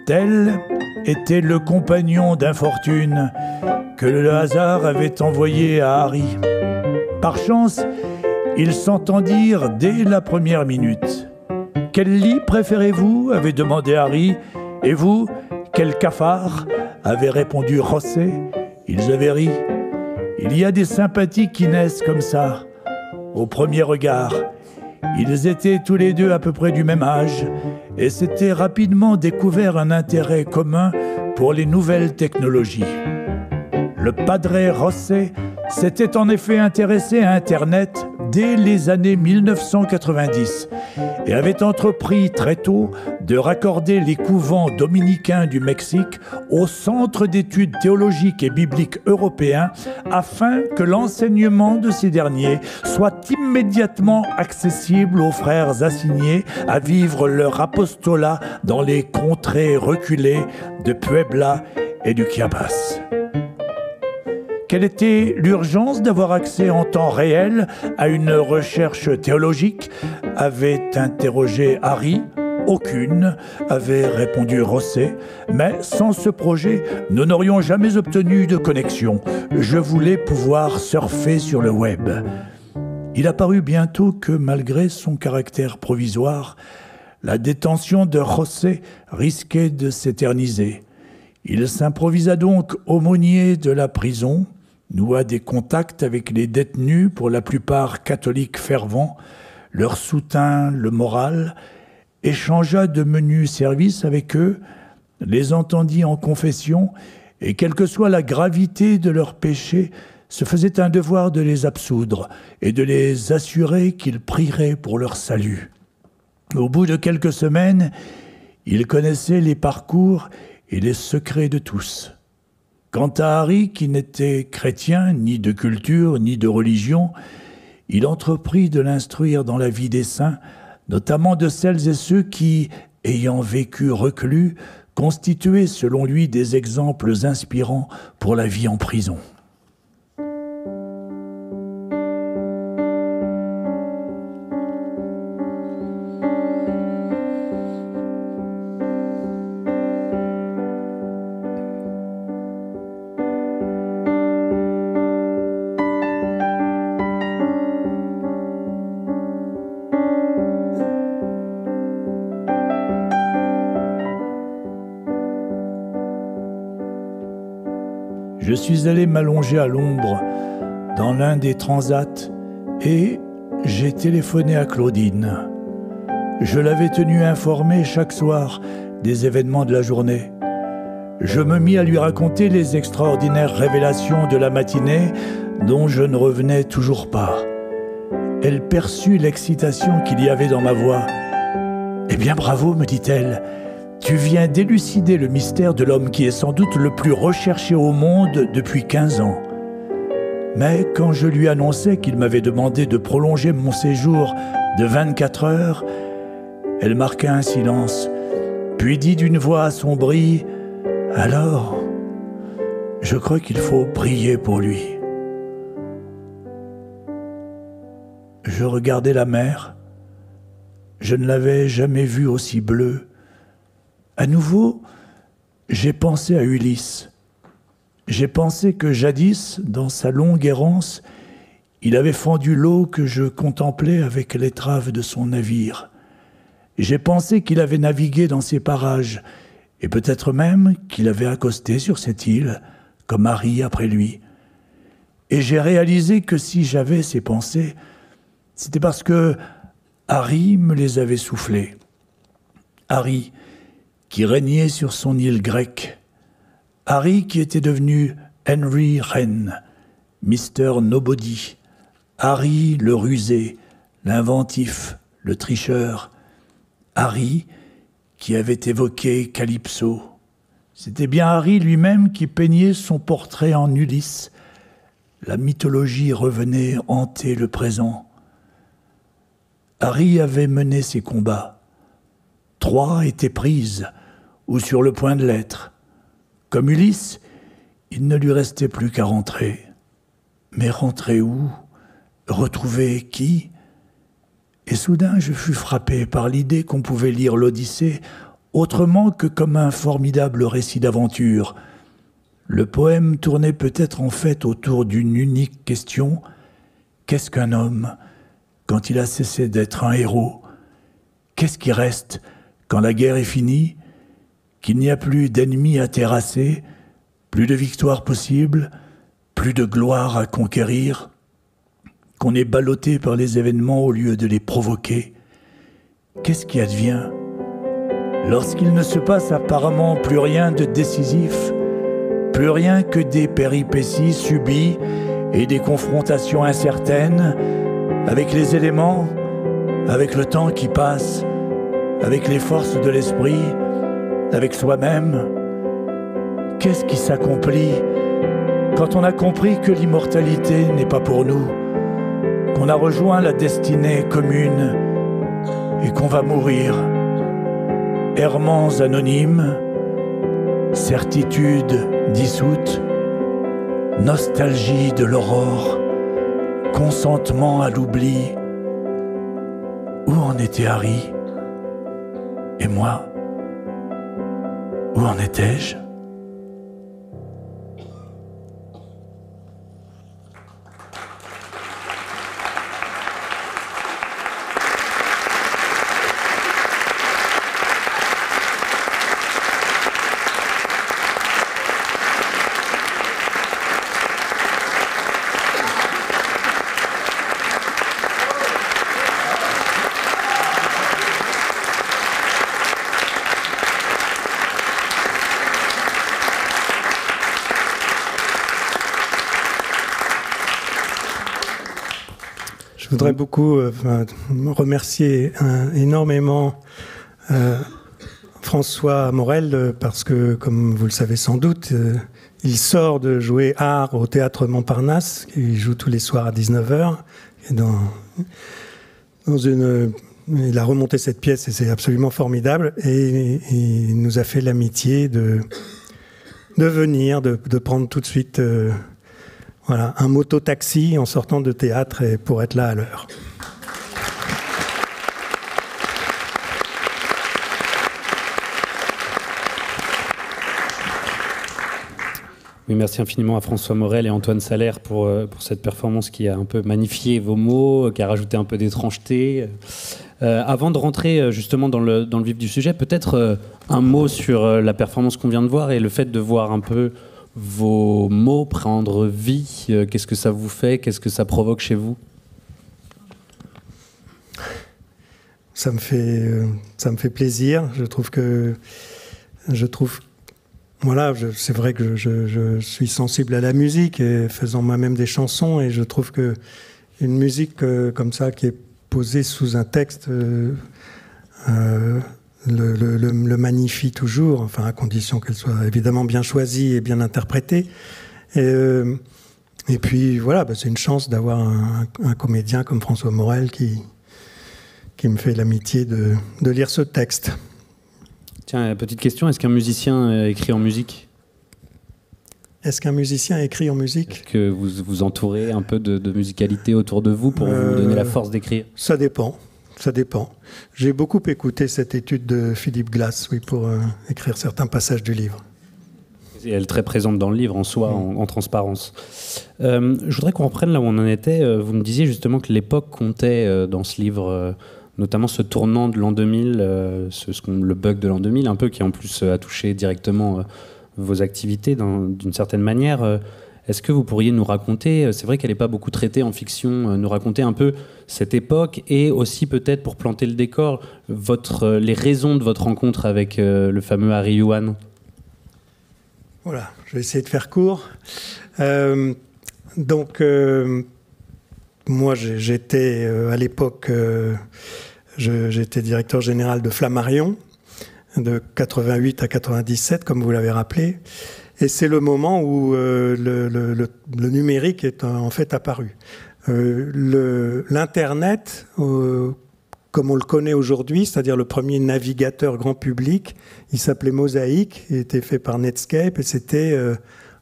Tel était le compagnon d'infortune que le hasard avait envoyé à Harry. Par chance, ils s'entendirent dès la première minute. « Quel lit préférez-vous » avait demandé Harry. « Et vous, quel cafard » avait répondu Rosset. Ils avaient ri. Il y a des sympathies qui naissent comme ça, au premier regard. Ils étaient tous les deux à peu près du même âge et s'étaient rapidement découvert un intérêt commun pour les nouvelles technologies. Le padre Rosset s'était en effet intéressé à Internet dès les années 1990 et avait entrepris très tôt de raccorder les couvents dominicains du Mexique au Centre d'études théologiques et bibliques européen afin que l'enseignement de ces derniers soit immédiatement accessible aux frères assignés à vivre leur apostolat dans les contrées reculées de Puebla et du Chiapas. Quelle était l'urgence d'avoir accès en temps réel à une recherche théologique ? Avait interrogé Harry. Aucune, avait répondu Rosset. Mais sans ce projet, nous n'aurions jamais obtenu de connexion. Je voulais pouvoir surfer sur le web. Il apparut bientôt que, malgré son caractère provisoire, la détention de Rosset risquait de s'éterniser. Il s'improvisa donc aumônier de la prison, noua des contacts avec les détenus, pour la plupart catholiques fervents, leur soutint le moral, échangea de menus services avec eux, les entendit en confession, et quelle que soit la gravité de leurs péchés, se faisait un devoir de les absoudre et de les assurer qu'ils prieraient pour leur salut. Au bout de quelques semaines, il connaissait les parcours et les secrets de tous. Quant à Harry, qui n'était chrétien, ni de culture, ni de religion, il entreprit de l'instruire dans la vie des saints, notamment de celles et ceux qui, ayant vécu reclus, constituaient selon lui des exemples inspirants pour la vie en prison. Je suis allé m'allonger à l'ombre dans l'un des transats et j'ai téléphoné à Claudine. Je l'avais tenue informée chaque soir des événements de la journée. Je me mis à lui raconter les extraordinaires révélations de la matinée dont je ne revenais toujours pas. Elle perçut l'excitation qu'il y avait dans ma voix. « Eh bien, bravo, me dit-elle. Tu viens d'élucider le mystère de l'homme qui est sans doute le plus recherché au monde depuis 15 ans. » Mais quand je lui annonçai qu'il m'avait demandé de prolonger mon séjour de 24 heures, elle marqua un silence, puis dit d'une voix assombrie « Alors, je crois qu'il faut prier pour lui. » Je regardais la mer. Je ne l'avais jamais vue aussi bleue. À nouveau, j'ai pensé à Ulysse. J'ai pensé que jadis, dans sa longue errance, il avait fendu l'eau que je contemplais avec l'étrave de son navire. J'ai pensé qu'il avait navigué dans ces parages, et peut-être même qu'il avait accosté sur cette île, comme Harry après lui. Et j'ai réalisé que si j'avais ces pensées, c'était parce que Harry me les avait soufflées. Harry, qui régnait sur son île grecque. Harry qui était devenu Henry Wren, Mr. Nobody. Harry le rusé, l'inventif, le tricheur. Harry qui avait évoqué Calypso. C'était bien Harry lui-même qui peignait son portrait en Ulysse. La mythologie revenait hanter le présent. Harry avait mené ses combats. Troie était prise, ou sur le point de l'être. Comme Ulysse, il ne lui restait plus qu'à rentrer. Mais rentrer où? Retrouver qui? Et soudain, je fus frappé par l'idée qu'on pouvait lire l'Odyssée autrement que comme un formidable récit d'aventure. Le poème tournait peut-être en fait autour d'une unique question. Qu'est-ce qu'un homme quand il a cessé d'être un héros? Qu'est-ce qui reste quand la guerre est finie, qu'il n'y a plus d'ennemis à terrasser, plus de victoire possible, plus de gloire à conquérir, qu'on est ballotté par les événements au lieu de les provoquer? Qu'est-ce qui advient lorsqu'il ne se passe apparemment plus rien de décisif, plus rien que des péripéties subies et des confrontations incertaines avec les éléments, avec le temps qui passe, avec les forces de l'esprit, avec soi-même? Qu'est-ce qui s'accomplit quand on a compris que l'immortalité n'est pas pour nous, qu'on a rejoint la destinée commune et qu'on va mourir? Errements anonymes, certitude dissoute, nostalgie de l'aurore, consentement à l'oubli. Où en était Harry? Et moi, où en étais-je? Je voudrais beaucoup remercier énormément François Morel parce que, comme vous le savez sans doute, il sort de jouer art au Théâtre Montparnasse. Il joue tous les soirs à 19h. Il a remonté cette pièce et c'est absolument formidable. Et il nous a fait l'amitié de venir, de prendre tout de suite... Voilà, un moto-taxi en sortant de théâtre et pour être là à l'heure. Oui, merci infiniment à François Morel et Antoine Salaire pour cette performance qui a un peu magnifié vos mots, qui a rajouté un peu d'étrangeté. Avant de rentrer justement dans le vif du sujet, peut-être un mot sur la performance qu'on vient de voir et le fait de voir un peu vos mots prendre vie. Qu'est-ce que ça vous fait? Qu'est-ce que ça provoque chez vous? Ça me fait plaisir. Voilà, c'est vrai que je suis sensible à la musique et faisant moi-même des chansons, et je trouve que une musique comme ça qui est posée sous un texte le magnifie toujours, enfin à condition qu'elle soit évidemment bien choisie et bien interprétée. Et puis voilà, c'est une chance d'avoir un comédien comme François Morel qui me fait l'amitié de lire ce texte. Tiens, petite question, est-ce qu'un musicien écrit en musique? Est-ce qu'un musicien écrit en musique? Est-ce que vous vous entourez un peu de musicalité autour de vous pour vous donner la force d'écrire? Ça dépend. Ça dépend. J'ai beaucoup écouté cette étude de Philippe Glass, oui, pour écrire certains passages du livre. Et elle est très présente dans le livre en soi, en transparence. Je voudrais qu'on reprenne là où on en était. Vous me disiez justement que l'époque comptait dans ce livre, notamment ce tournant de l'an 2000, le bug de l'an 2000, un peu, qui en plus a touché directement vos activités d'une certaine manière. Est-ce que vous pourriez nous raconter, c'est vrai qu'elle n'est pas beaucoup traitée en fiction, nous raconter un peu cette époque et aussi peut-être pour planter le décor, les raisons de votre rencontre avec le fameux Harry Yuan? Voilà, je vais essayer de faire court. Moi j'étais à l'époque, j'étais directeur général de Flammarion, de 88 à 97, comme vous l'avez rappelé. Et c'est le moment où le numérique est en fait apparu. L'Internet, comme on le connaît aujourd'hui, c'est-à-dire le premier navigateur grand public, il s'appelait Mosaic, il était fait par Netscape, et c'était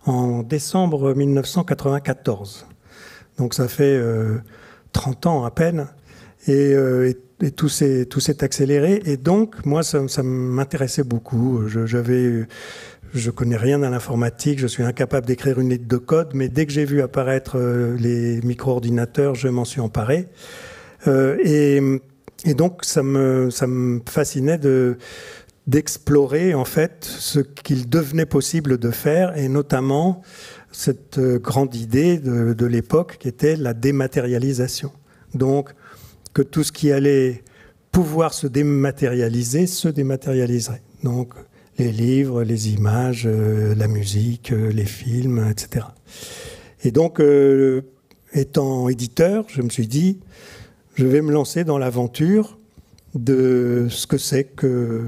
en décembre 1994. Donc ça fait 30 ans à peine. Et tout s'est accéléré. Et donc, moi, ça m'intéressait beaucoup. Je connais rien à l'informatique, je suis incapable d'écrire une ligne de code, mais dès que j'ai vu apparaître les micro-ordinateurs, je m'en suis emparé. Et donc, ça me fascinait d'explorer, en fait, ce qu'il devenait possible de faire, et notamment cette grande idée de l'époque qui était la dématérialisation. Donc, que tout ce qui allait pouvoir se dématérialiserait. Donc, les livres, les images, la musique, les films, etc. Et donc, étant éditeur, je me suis dit, je vais me lancer dans l'aventure de ce que c'est que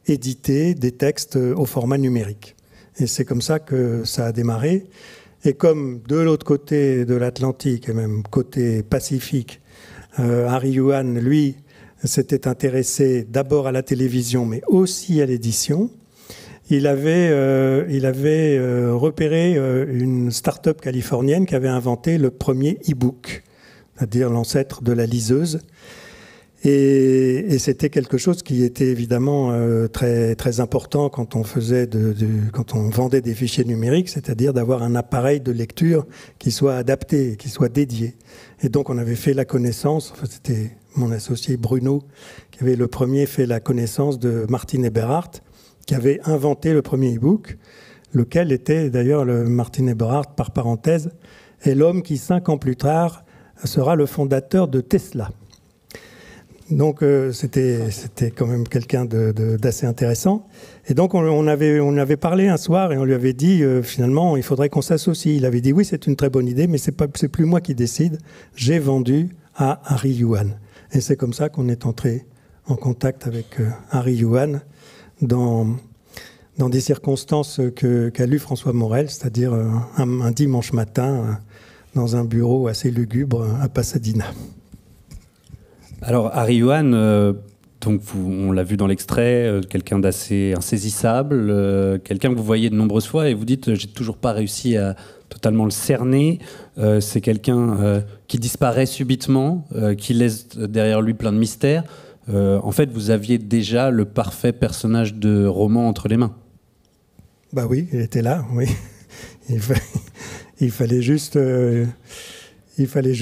éditer des textes au format numérique. Et c'est comme ça que ça a démarré. Et comme de l'autre côté de l'Atlantique, et même côté Pacifique, Harry Yuan, lui, s'était intéressé d'abord à la télévision, mais aussi à l'édition. Il avait repéré une start-up californienne qui avait inventé le premier e-book, c'est-à-dire l'ancêtre de la liseuse. Et c'était quelque chose qui était évidemment très, très important quand on quand on vendait des fichiers numériques, c'est-à-dire d'avoir un appareil de lecture qui soit adapté, qui soit dédié. Et donc on avait fait la connaissance, enfin, c'était mon associé Bruno qui avait le premier fait la connaissance de Martin Eberhardt, qui avait inventé le premier e-book, lequel était d'ailleurs le Martin Eberhardt, par parenthèse, est l'homme qui 5 ans plus tard sera le fondateur de Tesla. Donc c'était quand même quelqu'un d'assez intéressant. Et donc on avait parlé un soir et on lui avait dit finalement il faudrait qu'on s'associe. Il avait dit oui, c'est une très bonne idée, mais c'est plus moi qui décide. J'ai vendu à Harry Yuan. Et c'est comme ça qu'on est entré en contact avec Harry Yuan dans des circonstances qu'a lu François Morel, c'est-à-dire un dimanche matin dans un bureau assez lugubre à Pasadena. Alors, Harry Yuan, donc on l'a vu dans l'extrait, quelqu'un d'assez insaisissable, quelqu'un que vous voyez de nombreuses fois et vous dites j'ai toujours pas réussi à totalement le cerner. C'est quelqu'un qui disparaît subitement, qui laisse derrière lui plein de mystères. En fait, vous aviez déjà le parfait personnage de roman entre les mains. Bah oui, il était là, oui. Il fallait juste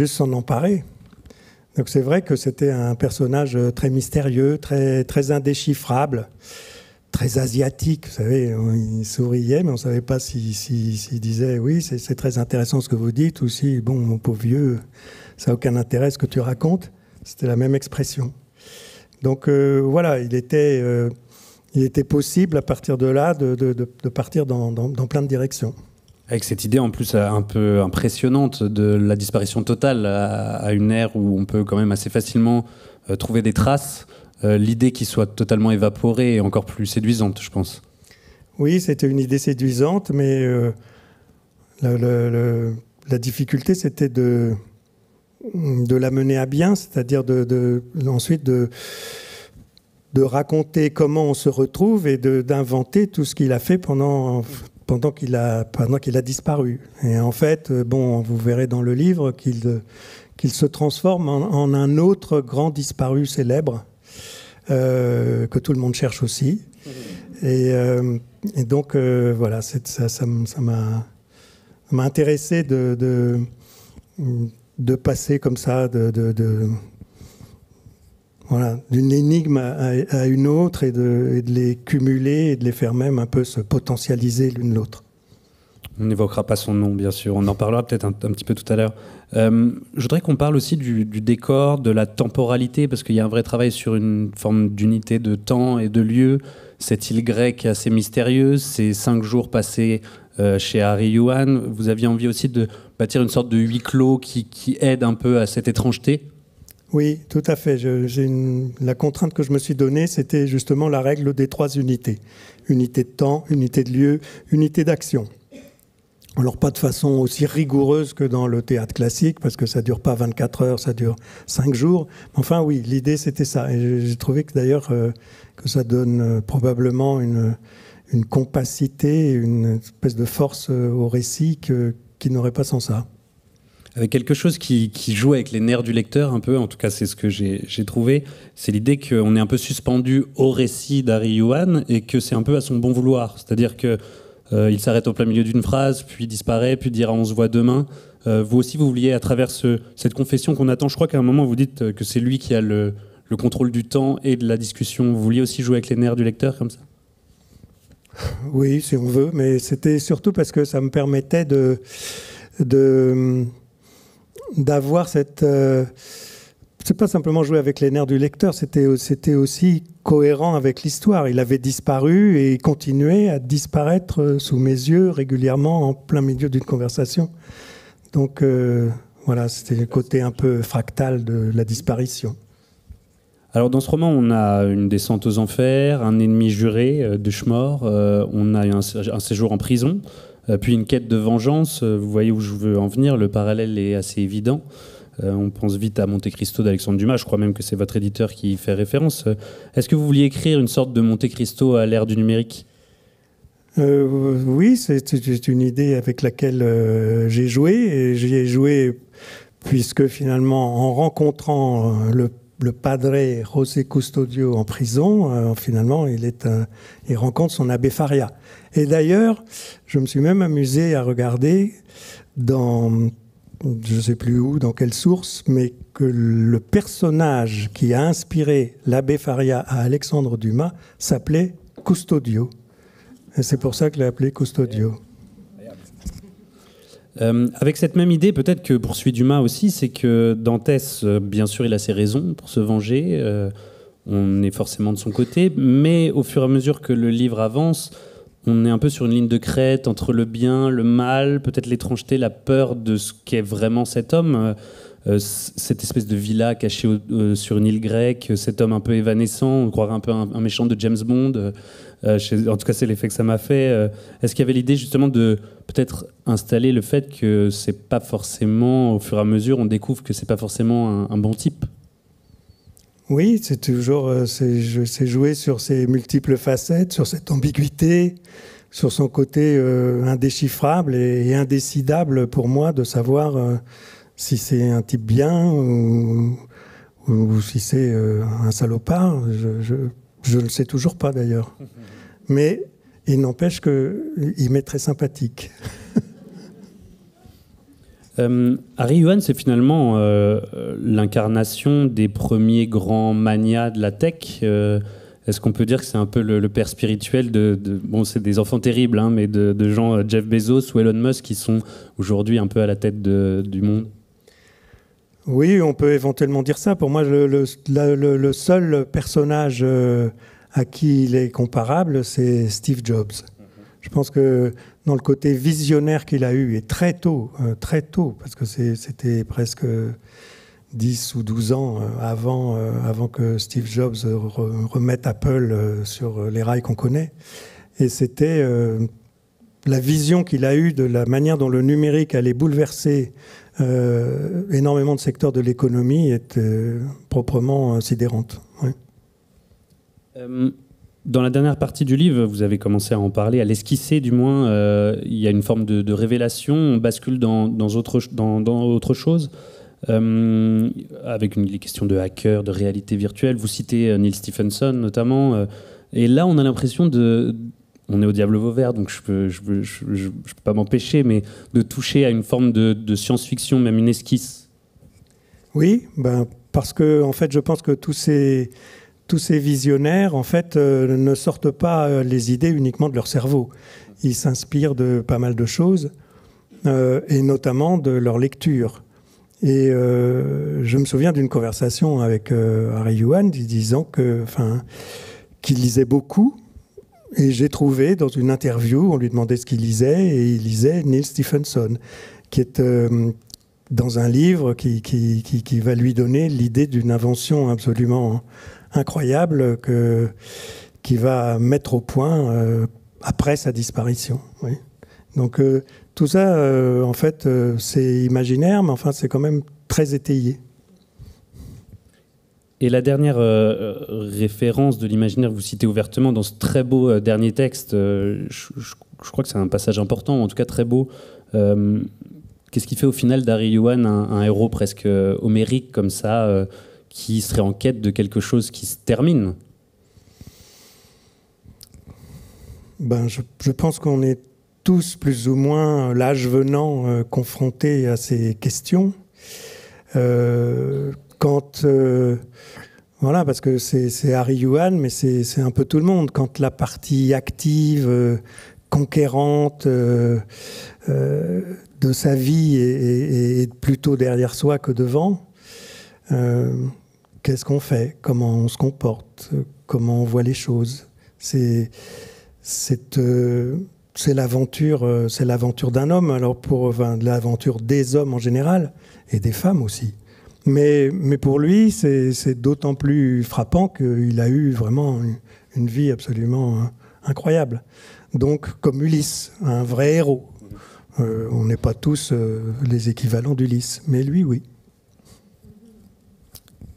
s'en emparer. Donc c'est vrai que c'était un personnage très mystérieux, très, très indéchiffrable, très asiatique. Vous savez, il souriait, mais on ne savait pas s'il disait « oui, c'est très intéressant ce que vous dites » ou si « bon, mon pauvre vieux, ça n'a aucun intérêt ce que tu racontes ». C'était la même expression. Donc voilà, il était possible à partir de là de partir dans plein de directions. Avec cette idée en plus un peu impressionnante de la disparition totale à une ère où on peut quand même assez facilement trouver des traces, l'idée qu'il soit totalement évaporée est encore plus séduisante, je pense. Oui, c'était une idée séduisante, mais la difficulté c'était de la mener à bien, c'est-à-dire ensuite de raconter comment on se retrouve et d'inventer tout ce qu'il a fait pendant qu'il a disparu. Et en fait, bon, vous verrez dans le livre qu'il se transforme en un autre grand disparu célèbre que tout le monde cherche aussi. Et donc, voilà, ça m'a intéressé de passer comme ça voilà, d'une énigme à une autre et de les cumuler et de les faire même un peu se potentialiser l'une l'autre. On n'évoquera pas son nom, bien sûr. On en parlera peut-être un petit peu tout à l'heure. Je voudrais qu'on parle aussi du décor, de la temporalité, parce qu'il y a un vrai travail sur une forme d'unité de temps et de lieu. Cette île grecque assez mystérieuse, ces 5 jours passés chez Harry Yuan. Vous aviez envie aussi de bâtir une sorte de huis clos qui aide un peu à cette étrangeté ? Oui, tout à fait. La contrainte que je me suis donnée, c'était justement la règle des 3 unités. Unité de temps, unité de lieu, unité d'action. Alors pas de façon aussi rigoureuse que dans le théâtre classique, parce que ça ne dure pas 24 heures, ça dure 5 jours. Enfin oui, l'idée c'était ça. Et j'ai trouvé que d'ailleurs que ça donne probablement une compacité, une espèce de force au récit qui n'aurait pas sans ça. Avec quelque chose qui joue avec les nerfs du lecteur un peu, en tout cas c'est ce que j'ai trouvé, c'est l'idée qu'on est un peu suspendu au récit d'Harry Yuan et que c'est un peu à son bon vouloir. C'est-à-dire que il s'arrête au plein milieu d'une phrase, puis disparaît, puis dira on se voit demain. Vous aussi, vous vouliez, à travers cette confession qu'on attend, je crois qu'à un moment vous dites que c'est lui qui a le contrôle du temps et de la discussion. Vous vouliez aussi jouer avec les nerfs du lecteur comme ça? Oui, si on veut, mais c'était surtout parce que ça me permettait d'avoir cette... c'est pas simplement jouer avec les nerfs du lecteur, c'était aussi cohérent avec l'histoire. Il avait disparu et il continuait à disparaître sous mes yeux régulièrement en plein milieu d'une conversation. Donc voilà, c'était le côté un peu fractal de la disparition. Alors dans ce roman, on a une descente aux enfers, un ennemi juré de Schmor, on a un séjour en prison, puis une quête de vengeance. Vous voyez où je veux en venir, le parallèle est assez évident. On pense vite à Monte Cristo d'Alexandre Dumas, je crois même que c'est votre éditeur qui y fait référence. Est-ce que vous vouliez écrire une sorte de Monte Cristo à l'ère du numérique ? Oui, c'est une idée avec laquelle j'ai joué. Et j'y ai joué puisque finalement, en rencontrant le padre José Custodio en prison, finalement, il rencontre son abbé Faria. Et d'ailleurs, je me suis même amusé à regarder dans, je ne sais plus où, dans quelle source, mais que le personnage qui a inspiré l'abbé Faria à Alexandre Dumas s'appelait Custodio. Et c'est pour ça que je l'ai appelé Custodio. Avec cette même idée, peut-être que poursuit Dumas aussi, c'est que Dantès, bien sûr, il a ses raisons pour se venger. On est forcément de son côté, mais au fur et à mesure que le livre avance, on est un peu sur une ligne de crête entre le bien, le mal, peut-être l'étrangeté, la peur de ce qu'est vraiment cet homme. Cette espèce de villa cachée sur une île grecque, cet homme un peu évanescent, on croirait un peu un méchant de James Bond. En tout cas, c'est l'effet que ça m'a fait. Est-ce qu'il y avait l'idée justement de peut-être installer le fait que c'est pas forcément, au fur et à mesure, on découvre que c'est pas forcément un bon type? Oui, c'est toujours c'est jouer sur ses multiples facettes, sur cette ambiguïté, sur son côté indéchiffrable et indécidable pour moi de savoir si c'est un type bien ou si c'est un salopard. Je ne le sais toujours pas d'ailleurs. Mais il n'empêche qu'il m'est très sympathique. Harry Yuan, c'est finalement l'incarnation des premiers grands manias de la tech. Est-ce qu'on peut dire que c'est un peu le père spirituel bon, c'est des enfants terribles, hein, mais de gens Jeff Bezos ou Elon Musk qui sont aujourd'hui un peu à la tête du monde? Oui, on peut éventuellement dire ça. Pour moi, le seul personnage à qui il est comparable, c'est Steve Jobs. Je pense que dans le côté visionnaire qu'il a eu, et très tôt, parce que c'était presque 10 ou 12 ans avant que Steve Jobs remette Apple sur les rails qu'on connaît. Et c'était la vision qu'il a eue de la manière dont le numérique allait bouleverser énormément de secteurs de l'économie est proprement sidérante. Oui. Dans la dernière partie du livre, vous avez commencé à en parler, à l'esquisser du moins. Il y a une forme de révélation, on bascule dans autre chose, avec les questions de hacker, de réalité virtuelle. Vous citez Neil Stephenson notamment, et là on a l'impression on est au Diable Vauvert, donc je peux pas m'empêcher, mais de toucher à une forme de science-fiction, même une esquisse. Oui, parce que en fait, je pense que tous ces visionnaires, en fait, ne sortent pas les idées uniquement de leur cerveau. Ils s'inspirent de pas mal de choses, et notamment de leur lecture. Et je me souviens d'une conversation avec Harry Yuan disant qu'il lisait beaucoup. Et j'ai trouvé dans une interview, on lui demandait ce qu'il lisait, et il lisait Neil Stephenson, qui est dans un livre qui va lui donner l'idée d'une invention absolument incroyable qui va mettre au point après sa disparition. Oui. Donc tout ça, en fait, c'est imaginaire, mais enfin, c'est quand même très étayé. Et la dernière référence de l'imaginaire que vous citez ouvertement dans ce très beau dernier texte, je crois que c'est un passage important, en tout cas très beau. Qu'est-ce qui fait au final d'Harry Yuan un héros presque homérique comme ça, qui serait en quête de quelque chose qui se termine? Je pense qu'on est tous, plus ou moins, l'âge venant, confrontés à ces questions. Voilà, parce que c'est Harry Yuan, mais c'est un peu tout le monde. Quand la partie active, conquérante de sa vie est plutôt derrière soi que devant, qu'est-ce qu'on fait? Comment on se comporte? Comment on voit les choses? C'est l'aventure d'un homme, alors l'aventure des hommes en général, et des femmes aussi. Mais pour lui, c'est d'autant plus frappant qu'il a eu vraiment une vie absolument incroyable. Donc, comme Ulysse, un vrai héros. On n'est pas tous les équivalents d'Ulysse, mais lui, oui.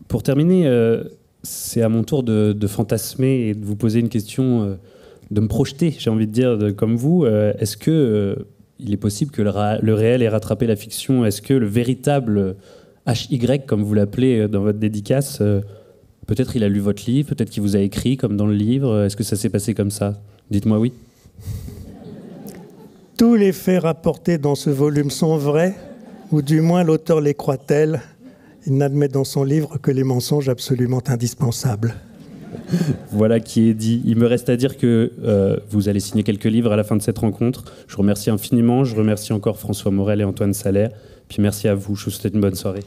Pour terminer, c'est à mon tour de fantasmer et de vous poser une question, de me projeter, j'ai envie de dire, comme vous. Est-ce que il est possible que le réel ait rattrapé la fiction? Est-ce que le véritable HY, comme vous l'appelez dans votre dédicace, peut-être il a lu votre livre, peut-être qu'il vous a écrit comme dans le livre. Est-ce que ça s'est passé comme ça? Dites-moi oui. Tous les faits rapportés dans ce volume sont vrais, ou du moins l'auteur les croit-elle. Il n'admet dans son livre que les mensonges absolument indispensables. Voilà qui est dit. Il me reste à dire que vous allez signer quelques livres à la fin de cette rencontre. Je vous remercie infiniment. Je remercie encore François Morel et Antoine Salaire. Puis merci à vous. Je vous souhaite une bonne soirée.